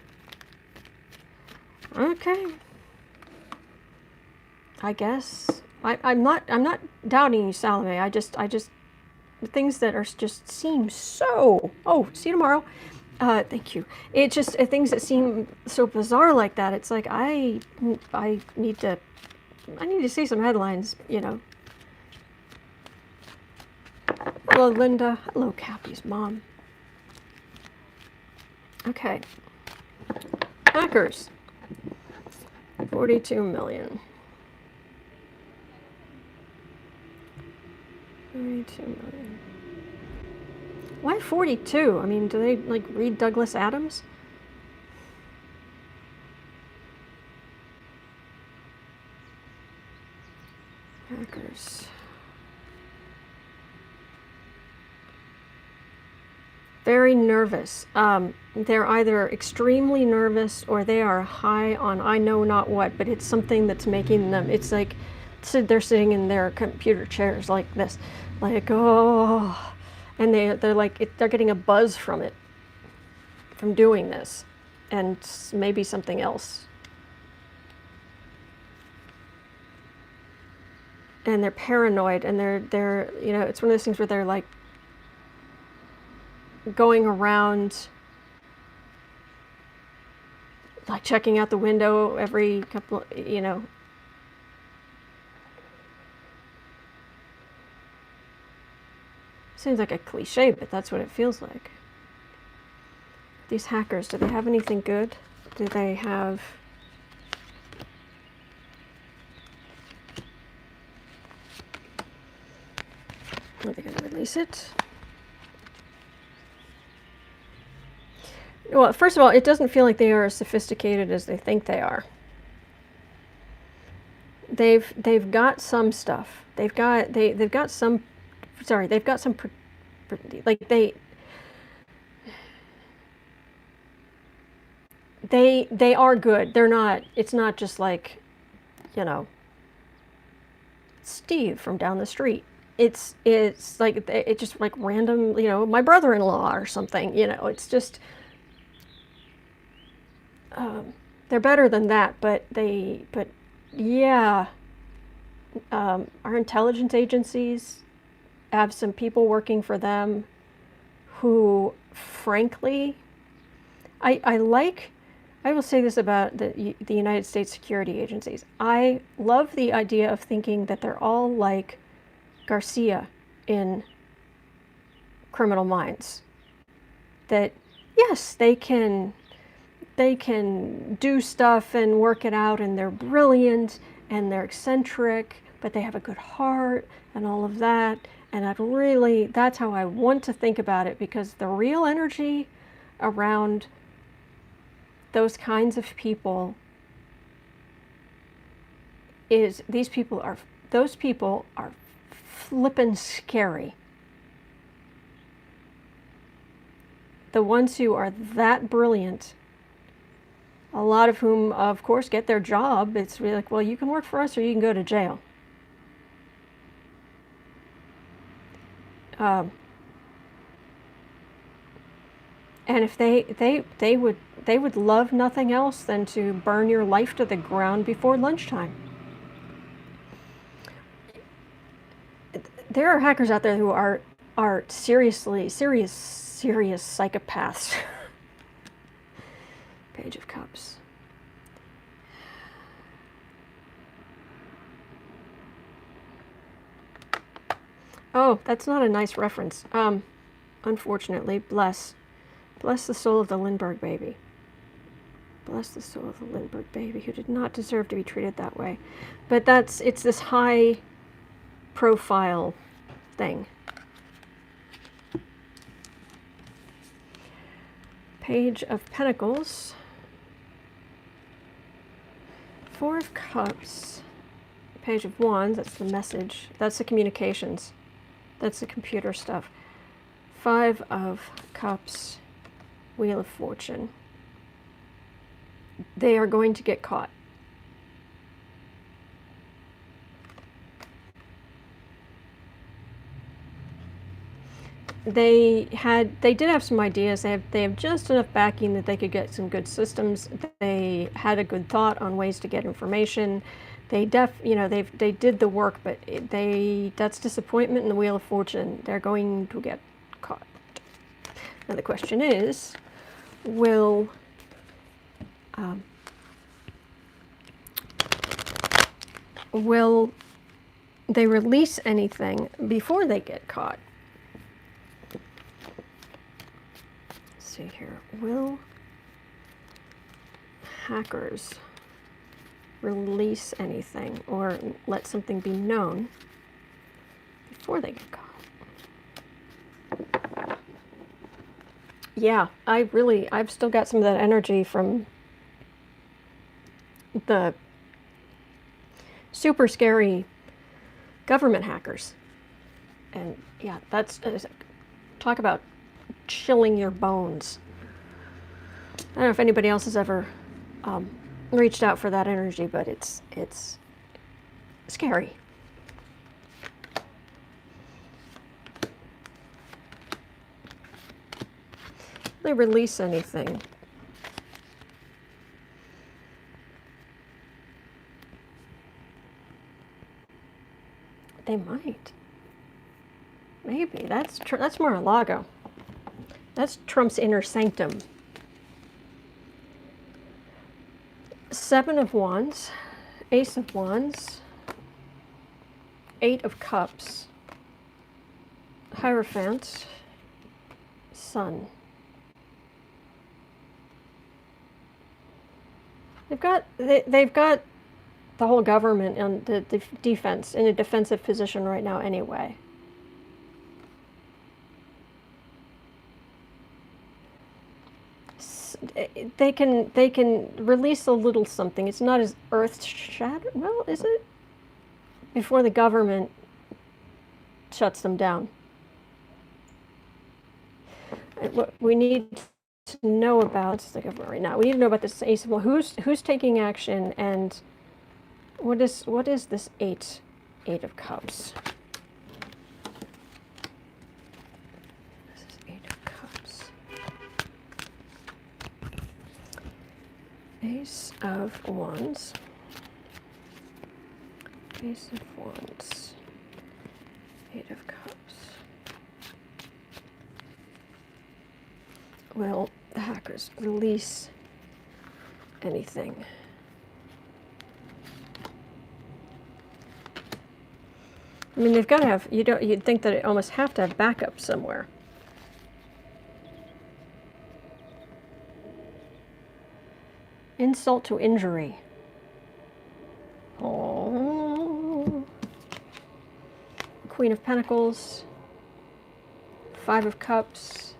Okay. I guess I'm not doubting you, Salome. I just the things that are just seem so. Oh, see you tomorrow. Thank you. It just things that seem so bizarre like that. It's like I need to see some headlines. You know. Hello, Linda. Hello, Cappy's mom. Okay. Hackers. 42 million. 42 million. Why 42? I mean, do they like read Douglas Adams? Hackers. Very nervous. They're either extremely nervous or they are high on I know not what, but it's something that's making them, it's like they're sitting in their computer chairs like this, like, oh, and they're like, they're getting a buzz from it, from doing this, and maybe something else. And they're paranoid, and they're you know, it's one of those things where they're like going around, like checking out the window every couple, you know. Seems like a cliche, but that's what it feels like. These hackers, do they have anything good? Do they have... Are they going to release it? Well, first of all, it doesn't feel like they are as sophisticated as they think they are. they've got some stuff. They've got some. Sorry, they've got some. Like they are good. They're not. It's not just like, you know, Steve from down the street. It's like it's just like random. You know, my brother-in-law or something. You know, it's just. They're better than that, but yeah, our intelligence agencies have some people working for them who, frankly, I like. I will say this about the United States security agencies. I love the idea of thinking that they're all like Garcia in Criminal Minds. That yes, they can do stuff and work it out, and they're brilliant and they're eccentric, but they have a good heart and all of that. And that's how I want to think about it, because the real energy around those kinds of people is those people are flippin' scary. The ones who are that brilliant, a lot of whom, of course, get their job. It's really like, well, you can work for us or you can go to jail. And if they would love nothing else than to burn your life to the ground before lunchtime. There are hackers out there who are serious psychopaths. Page of Cups. Oh, that's not a nice reference. Unfortunately, bless the soul of the Lindbergh baby. Bless the soul of the Lindbergh baby, who did not deserve to be treated that way. But it's this high profile thing. Page of Pentacles. Four of Cups. Page of Wands, that's the message. That's the communications. That's the computer stuff. Five of Cups. Wheel of Fortune. They are going to get caught. They did have some ideas. They have just enough backing that they could get some good systems. They had a good thought on ways to get information. They did the work, but that's disappointment in the Wheel of Fortune. They're going to get caught. Now the question is, will they release anything before they get caught? Let's see here. Will hackers release anything or let something be known before they get caught? Yeah, I've still got some of that energy from the super scary government hackers. And yeah, talk about chilling your bones. I don't know if anybody else has ever reached out for that energy, but it's scary. They release anything. They might. Maybe. That's Mar-a-Lago. That's Trump's inner sanctum. Seven of Wands, Ace of Wands, Eight of Cups, Hierophant, Sun. They've got the whole government and the defense in a defensive position right now anyway. They can release a little something. It's not as earth-shattering. Well, is it? before the government shuts them down. And what we need to know about the government right now. We need to know about this ace of who's taking action, and what is this eight of cups. This is eight of cups. Ace of wands. Ace of wands. Eight of cups. Will the hackers release anything? I mean, they've got to have, you'd think that it almost have to have backup somewhere. Insult to injury. Oh. Queen of Pentacles. Five of Cups.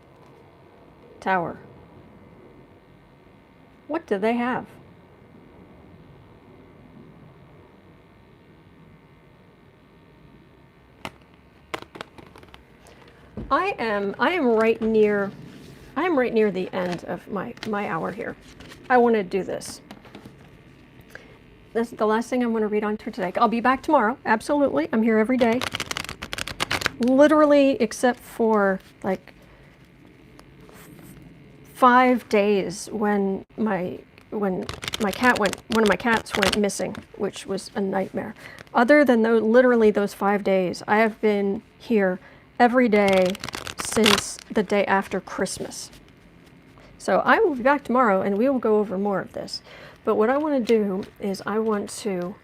Tower. What do they have? I am right near the end of my hour here. I want to do this. That's the last thing I'm going to read on to today. I'll be back tomorrow. Absolutely. I'm here every day. Literally, except for like 5 days when one of my cats went missing, which was a nightmare. Other than literally those 5 days, I have been here every day since the day after Christmas. So I will be back tomorrow and we will go over more of this. But what I want to do is I want to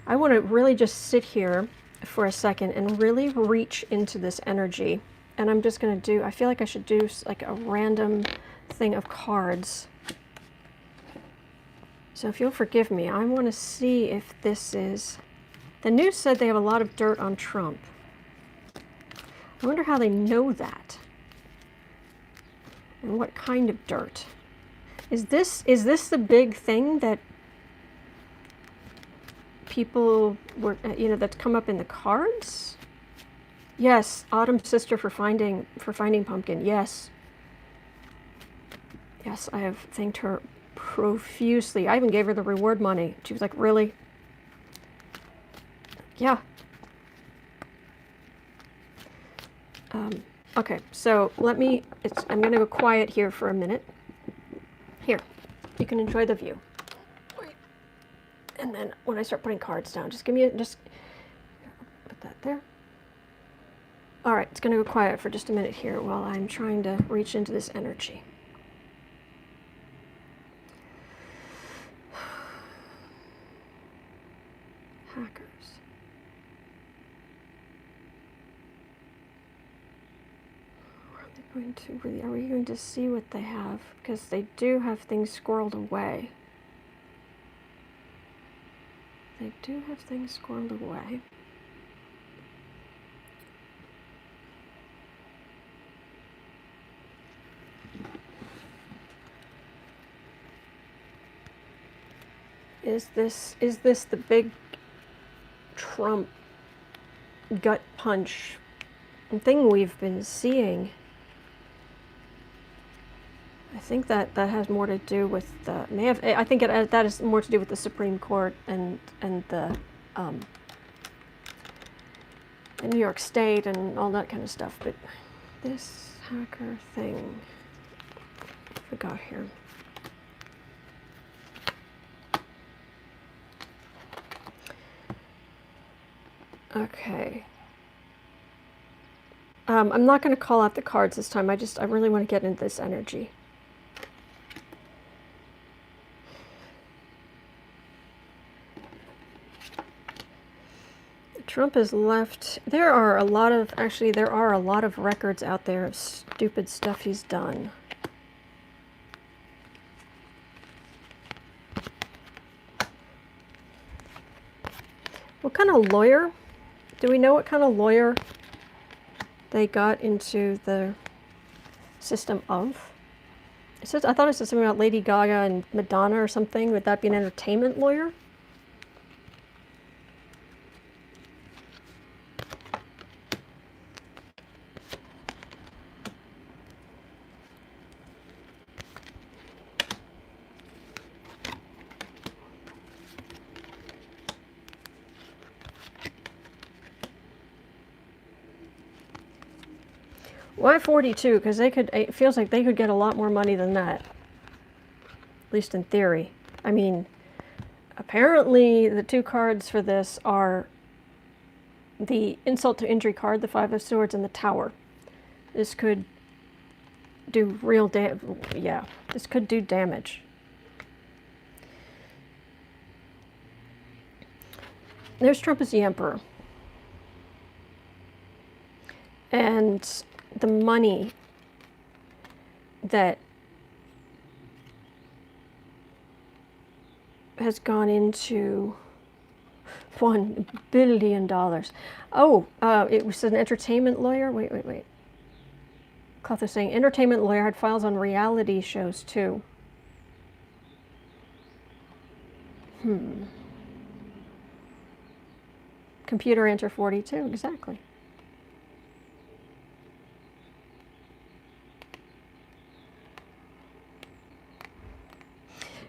really just sit here for a second and really reach into this energy. And I'm just going to do, I feel like I should do like a random thing of cards. So if you'll forgive me, I want to see if this is, the news said they have a lot of dirt on Trump. I wonder how they know that. And what kind of dirt? Is this the big thing that people were, that's come up in the cards? Yes, Autumn's sister for finding pumpkin. Yes. Yes, I have thanked her profusely. I even gave her the reward money. She was like, really? Yeah. Okay, so I'm going to go quiet here for a minute. Here, you can enjoy the view. And then when I start putting cards down, just put that there. All right, it's going to go quiet for just a minute here while I'm trying to reach into this energy. Hackers. Are we going to see what they have? Because they do have things squirreled away. They do have things squirreled away. Is this the big Trump gut punch thing we've been seeing? I think that has more to do with the that is more to do with the Supreme Court and the New York State and all that kind of stuff. But this hacker thing, I forgot here. Okay. I'm not going to call out the cards this time. I really want to get into this energy. Trump has left. There are a lot of records out there of stupid stuff he's done. What kind of lawyer? Do we know what kind of lawyer they got into the system of? It says, I thought it said something about Lady Gaga and Madonna or something. Would that be an entertainment lawyer? Why 42? Because they could. It feels like they could get a lot more money than that. At least in theory. I mean, apparently the two cards for this are the insult to injury card, the Five of Swords, and the Tower. This could do real yeah, this could do damage. There's Trump as the Emperor. And the money that has gone into $1 billion. Oh, it was an entertainment lawyer. Wait. Cloth is saying entertainment lawyer had files on reality shows too. Computer enter 42, exactly.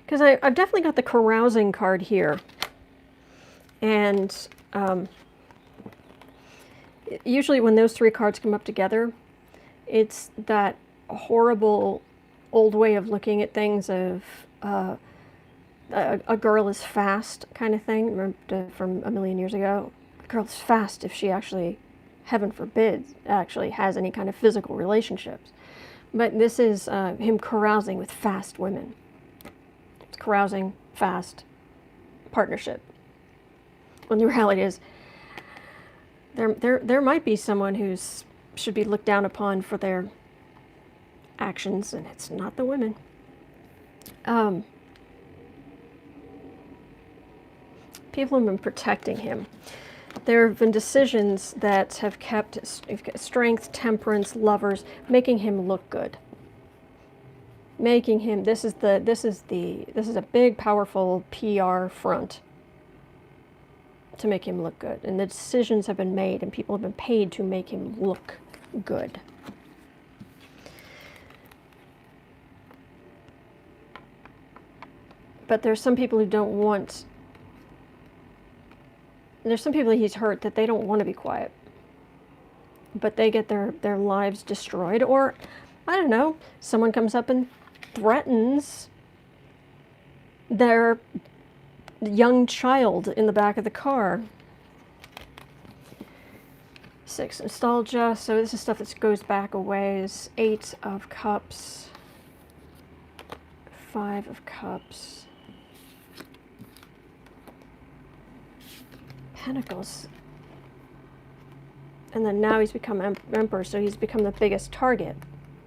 Because I've definitely got the carousing card here. And usually when those three cards come up together, it's that horrible old way of looking at things of a girl is fast kind of thing. Remember from a million years ago? A girl is fast if she actually, heaven forbid, actually has any kind of physical relationships. But this is him carousing with fast women. It's carousing, fast, partnership. When the reality is, there might be someone who's should be looked down upon for their actions, and it's not the women. People have been protecting him. There have been decisions that have kept strength, temperance, lovers, making him look good. Making him, this is a big, powerful PR front to make him look good. And the decisions have been made, and people have been paid to make him look good. But there's some people who don't want, there's some people he's hurt that they don't want to be quiet. But they get their lives destroyed. Or, I don't know, someone comes up and threatens their young child in the back of the car. 6, nostalgia. So this is stuff that goes back a ways. 8 of Cups. 5 of Cups. Pentacles. And then now he's become Emperor, so he's become the biggest target.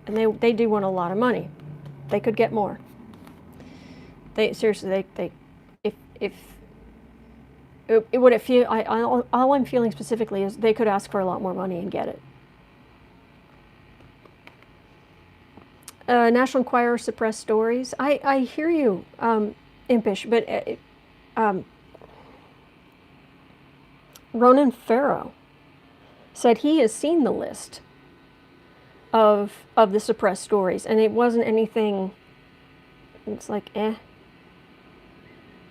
And they do want a lot of money. They could get more. They seriously, what it feel, all I'm feeling specifically is they could ask for a lot more money and get it. National Enquirer suppressed stories. I hear you, Impish, but Ronan Farrow said he has seen the list of the suppressed stories, and it wasn't anything. It's like,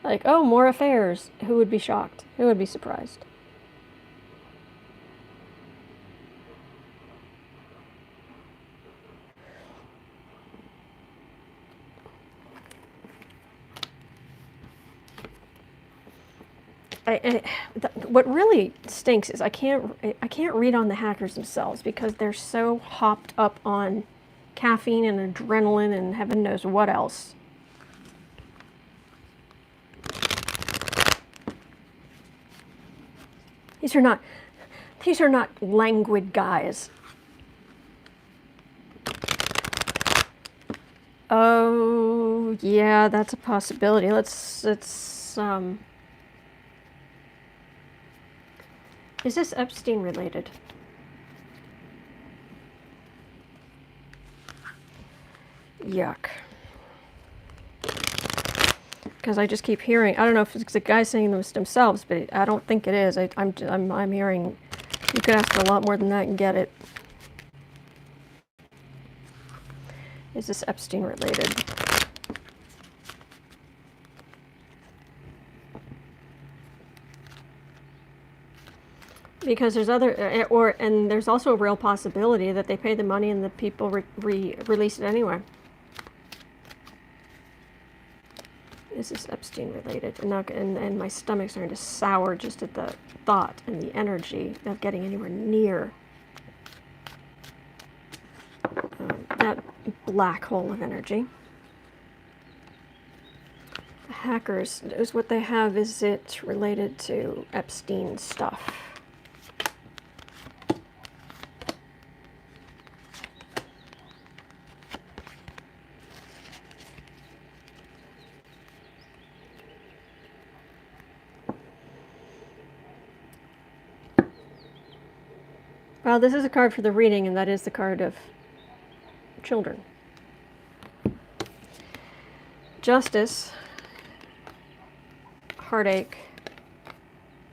like, oh, more affairs. Who would be shocked? Who would be surprised? What really stinks is I can't read on the hackers themselves because they're so hopped up on caffeine and adrenaline and heaven knows what else. These are not languid guys. Oh, yeah, that's a possibility. Is this Epstein related? Yuck. Because I just keep hearing, I don't know if it's the guy saying this themselves, but I don't think it is. I'm hearing you could ask for a lot more than that and get it. Is this Epstein related? Because there's other, and there's also a real possibility that they pay the money and the people release it anyway. This is Epstein related, and my stomach's starting to sour just at the thought and the energy of getting anywhere near that black hole of energy. The hackers is what they have. Is it related to Epstein stuff? Well, this is a card for the reading, and that is the card of children. Justice, heartache,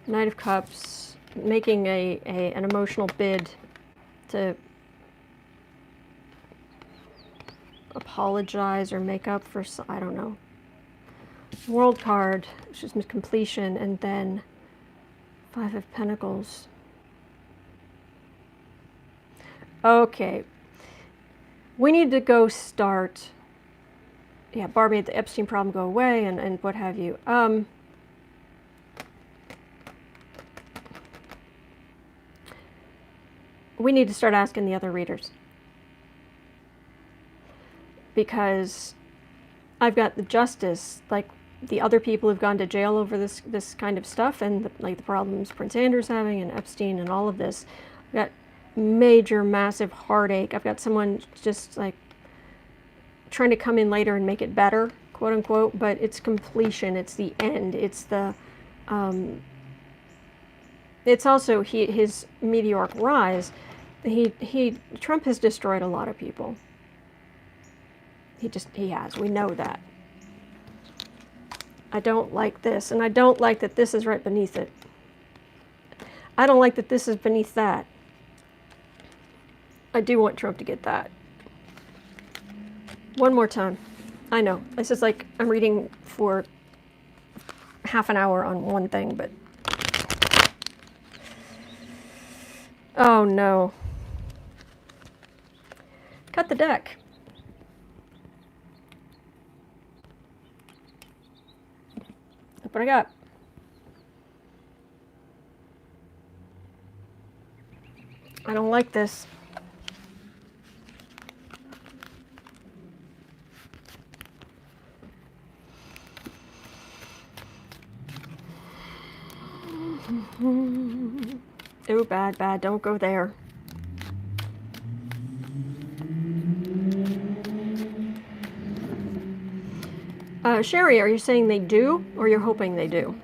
Knight of Cups, making an emotional bid to apologize or make up for, I don't know. World card, which is completion, and then Five of Pentacles. Okay, we need to go start, yeah, Barbie, the Epstein problem go away, and what have you. We need to start asking the other readers. Because I've got the Justice, like the other people who've gone to jail over this kind of stuff, and like the problems Prince Andrew's having, and Epstein, and all of this. I've got major, massive heartache. I've got someone just like trying to come in later and make it better, quote unquote, but it's completion, it's the end, it's the, it's also his meteoric rise. Trump has destroyed a lot of people. He has, we know that. I don't like this, and I don't like that this is right beneath it. I don't like that this is beneath that. I do want Trump to get that. One more time. I know, this is like I'm reading for half an hour on one thing, but... Oh no. Cut the deck. Look what I got. I don't like this. Oh, bad, bad. Don't go there. Sherry, are you saying they do, or you're hoping they do?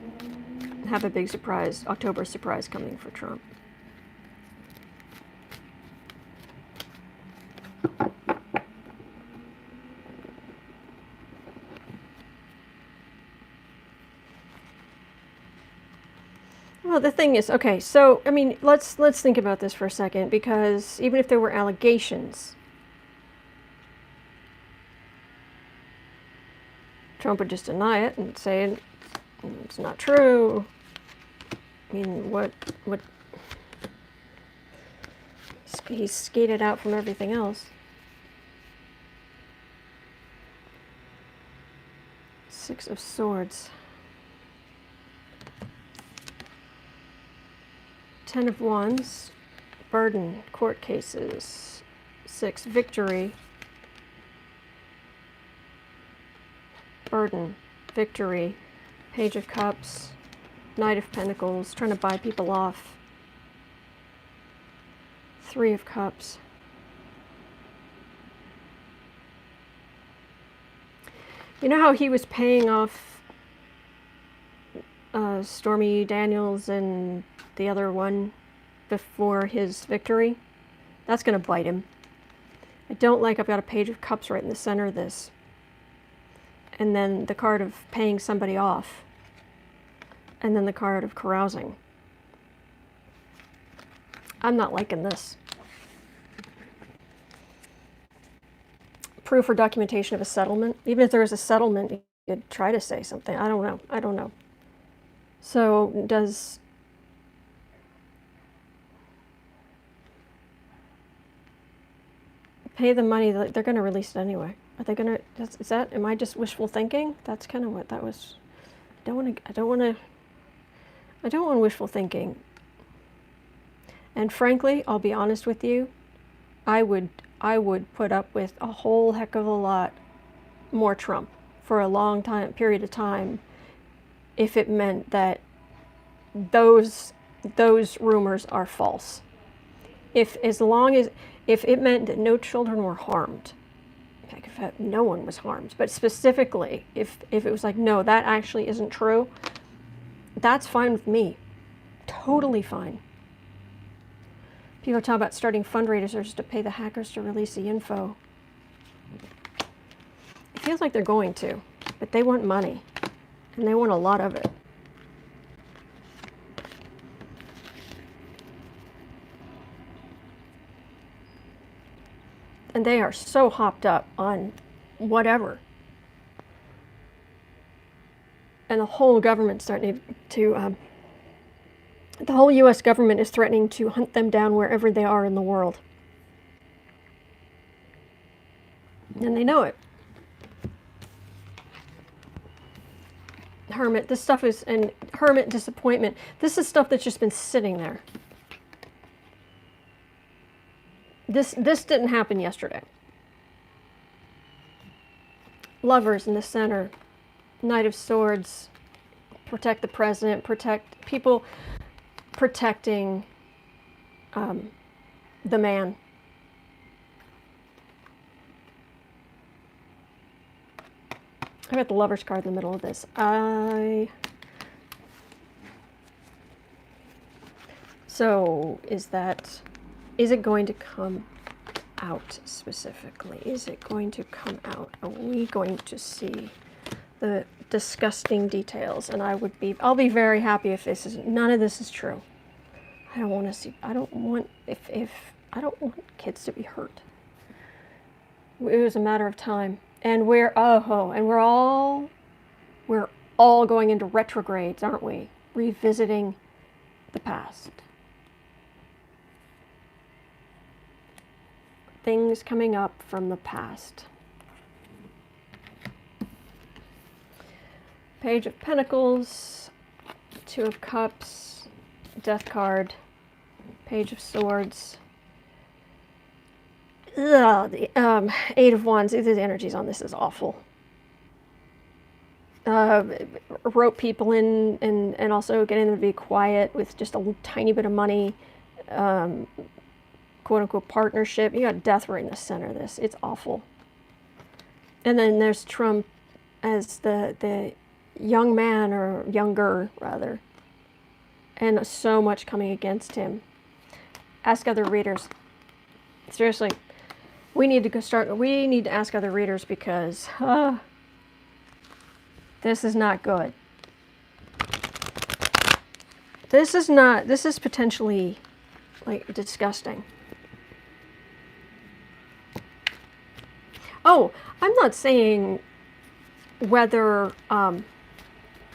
Have a big surprise, October surprise coming for Trump. Well, the thing is, okay, so, I mean, let's think about this for a second, because even if there were allegations, Trump would just deny it and say it's not true. I mean, what, he's skated out from everything else. Six of Swords. 10 of Wands, burden, court cases. 6, victory. Burden, victory. Page of Cups, Knight of Pentacles, trying to buy people off. 3 of Cups. You know how he was paying off Stormy Daniels and the other one before his victory? That's going to bite him. I don't like I've got a Page of Cups right in the center of this. And then the card of paying somebody off. And then the card of carousing. I'm not liking this. Proof or documentation of a settlement. Even if there was a settlement, you could try to say something. I don't know. I don't know. So does pay the money. They're going to release it anyway. Are they going to? Is that? Am I just wishful thinking? That's kind of what that was. I don't want wishful thinking. And frankly, I'll be honest with you. I would put up with a whole heck of a lot more Trump for a long period of time if it meant that those rumors are false. If it meant that no children were harmed, like no one was harmed, but specifically if it was like, no, that actually isn't true, that's fine with me. Totally fine. People are talking about starting fundraisers to pay the hackers to release the info. It feels like they're going to, but they want money, and they want a lot of it. And they are so hopped up on whatever. And the whole government's starting to the whole U.S. government is threatening to hunt them down wherever they are in the world. And they know it. Hermit, this stuff is, and hermit disappointment. This is stuff that's just been sitting there. This didn't happen yesterday. Lovers in the center. Knight of Swords. Protect the president. Protect people. Protecting the man. I got the Lover's card in the middle of this. So is it going to come out specifically? Is it going to come out? Are we going to see the disgusting details? And I'll be very happy if none of this is true. I don't want kids to be hurt. It was a matter of time. And we're all going into retrogrades, aren't we? Revisiting the past. Things coming up from the past. Page of Pentacles, Two of Cups, Death card, Page of Swords. The Eight of Wands. The energies on this is awful. Rope people in and also getting them to be quiet with just a tiny bit of money. Quote unquote partnership. You got death right in the center of this. It's awful. And then there's Trump as the young man, or younger rather. And so much coming against him. Ask other readers. Seriously. We need to ask other readers because this is not good. This is potentially like disgusting. Oh, I'm not saying whether, oh,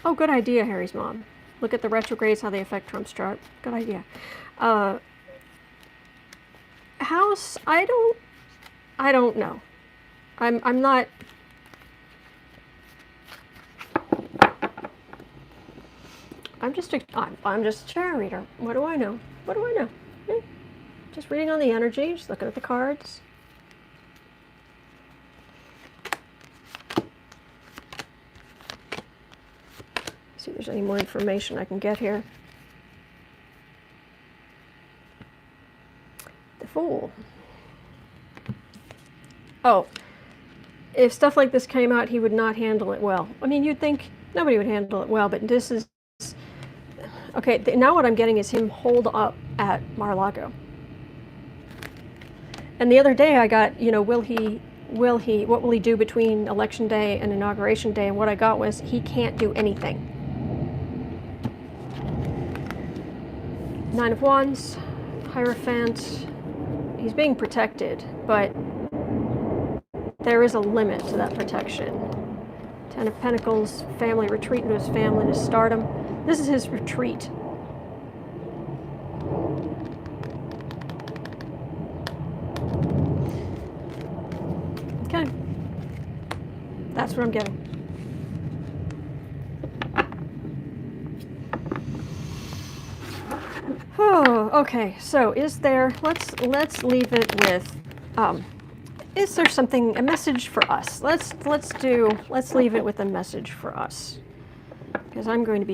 good idea, Harry's mom. Look at the retrogrades, how they affect Trump's chart. Good idea. House, I don't know. I'm not. I'm just a tarot reader. What do I know? What do I know? Just reading on the energy, just looking at the cards. See if there's any more information I can get here. The Fool. Oh, if stuff like this came out, he would not handle it well. I mean, you'd think nobody would handle it well, but this is... Okay, now what I'm getting is him holed up at Mar-a-Lago. And the other day I got, what will he do between Election Day and Inauguration Day? And what I got was, he can't do anything. Nine of Wands, Hierophant. He's being protected, but there is a limit to that protection. Ten of Pentacles, family, retreat into his family, to stardom. This is his retreat. Okay. That's what I'm getting. Oh, okay. So is there, let's leave it with, is there something, a message for us? Let's leave it with a message for us. Because I'm going to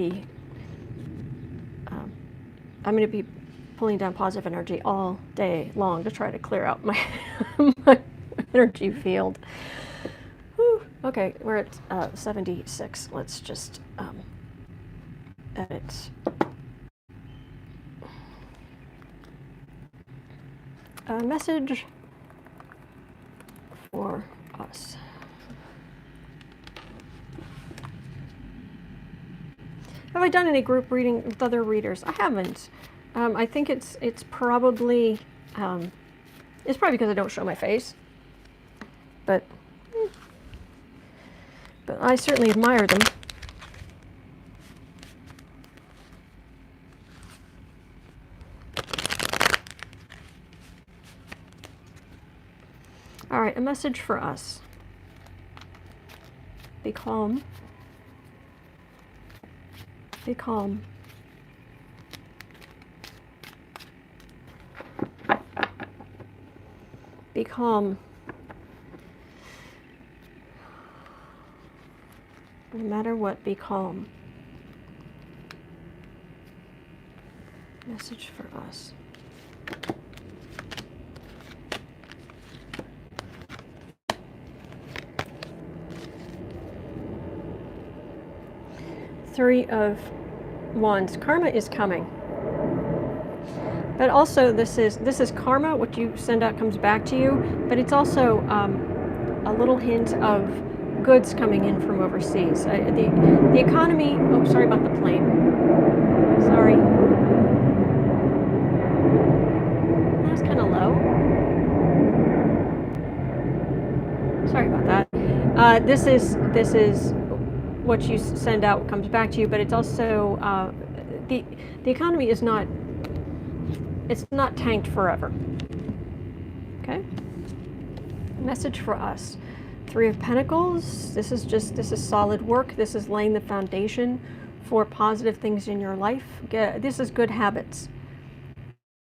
be pulling down positive energy all day long to try to clear out my, my energy field. Whew. Okay, we're at 76. Let's just edit. A message for us. Have I done any group reading with other readers? I haven't. I think it's probably because I don't show my face, but I certainly admire them. All right, a message for us. Be calm. Be calm. Be calm. No matter what, be calm. Message for us. Three of Wands. Karma is coming. But also this is karma. What you send out comes back to you. But it's also a little hint of goods coming in from overseas. The economy. Oh, sorry about the plane. Sorry. That was kind of low. Sorry about that. This is what you send out comes back to you, but it's also the economy is not. It's not tanked forever. Okay. Message for us. Three of Pentacles. This is solid work. This is laying the foundation for positive things in your life. This is good habits.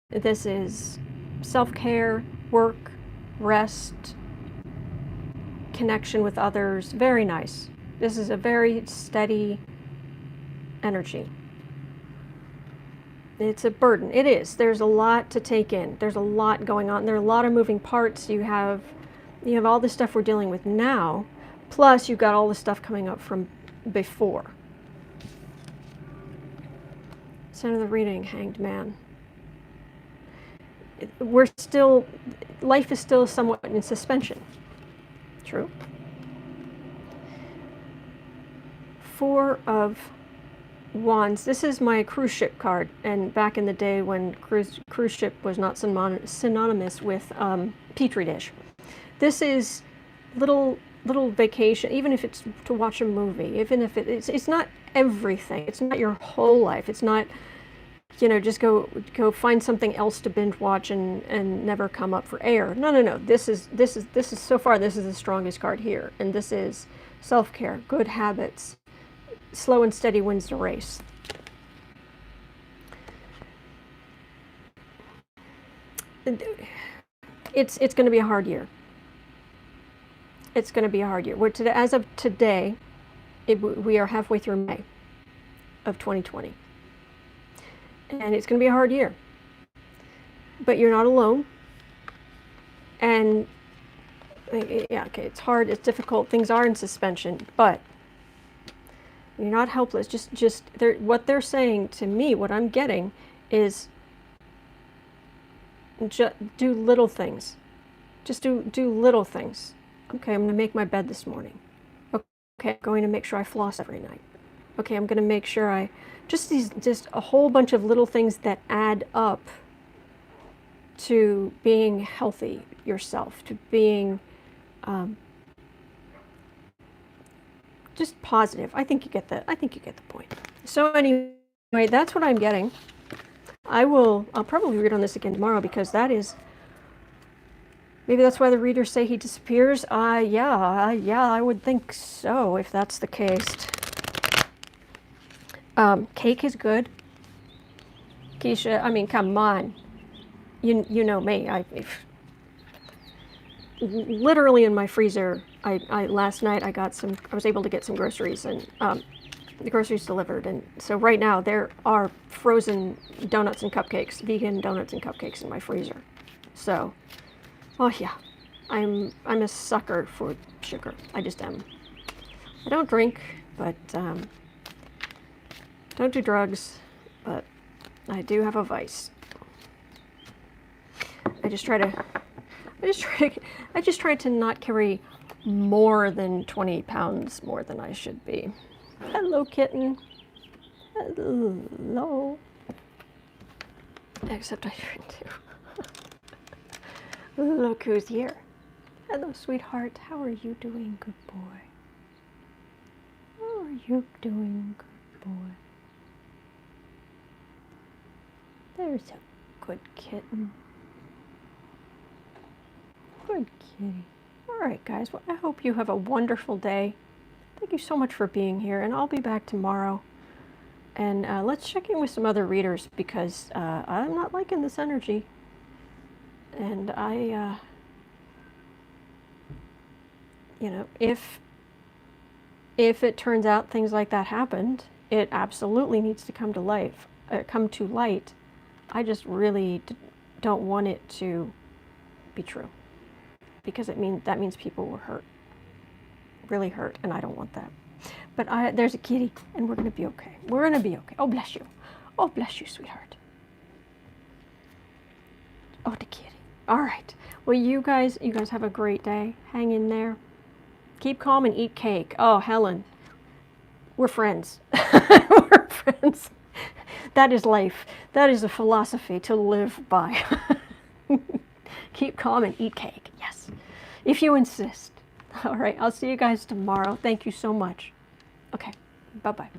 This is self-care, work, rest, connection with others. Very nice. This is a very steady energy. It's a burden. It is. There's a lot to take in. There's a lot going on. There are a lot of moving parts. You have all the stuff we're dealing with now, plus you've got all the stuff coming up from before. Center of the reading, Hanged Man. Life is still somewhat in suspension. True. Four of Wands. This is my cruise ship card, and back in the day when cruise ship was not synonymous with petri dish. This is little vacation, even if it's to watch a movie, even if it's not everything. It's not your whole life. It's not, just go find something else to binge watch and never come up for air. No. This is so far, this is the strongest card here, and this is self-care, good habits. Slow and steady wins the race. It's going to be a hard year. It's going to be a hard year. As of today, we are halfway through May of 2020. And it's going to be a hard year. But you're not alone. And yeah, okay, it's hard, it's difficult, things are in suspension, but you're not helpless. What they're saying to me, what I'm getting is do little things. Just do little things. Okay, I'm going to make my bed this morning. Okay, I'm going to make sure I floss every night. Okay, I'm going to make sure just a whole bunch of little things that add up to being healthy yourself, to being just positive. I think you get the point. So anyway, that's what I'm getting. I'll probably read on this again tomorrow, because that is Maybe that's why the readers say he disappears. Yeah, I would think so if that's the case. Cake is good. Keisha, I mean, come on. You know me. Literally in my freezer. Last night I was able to get some groceries, and the groceries delivered, and so right now there are frozen donuts and cupcakes, vegan donuts and cupcakes in my freezer. So, oh yeah, I'm a sucker for sugar. I just am. I don't drink, but don't do drugs, but I do have a vice. I just try to not carry more than 20 pounds more than I should be. Hello, kitten. Hello. Except I drink too. Look who's here. Hello, sweetheart. How are you doing, good boy? How are you doing, good boy? There's a good kitten. Good kitty. All right, guys. Well, I hope you have a wonderful day. Thank you so much for being here, and I'll be back tomorrow. And let's check in with some other readers, because I'm not liking this energy. And you know, if it turns out things like that happened, it absolutely needs to come to light. I just really don't want it to be true, because that means people were hurt, really hurt, and I don't want that. But there's a kitty, and we're gonna be okay. We're gonna be okay. Oh, bless you. Oh, bless you, sweetheart. Oh, the kitty. All right. Well, you guys have a great day. Hang in there. Keep calm and eat cake. Oh, Helen, we're friends. We're friends. That is life. That is a philosophy to live by. Keep calm and eat cake. Yes, if you insist. All right. I'll see you guys tomorrow. Thank you so much. Okay. Bye-bye.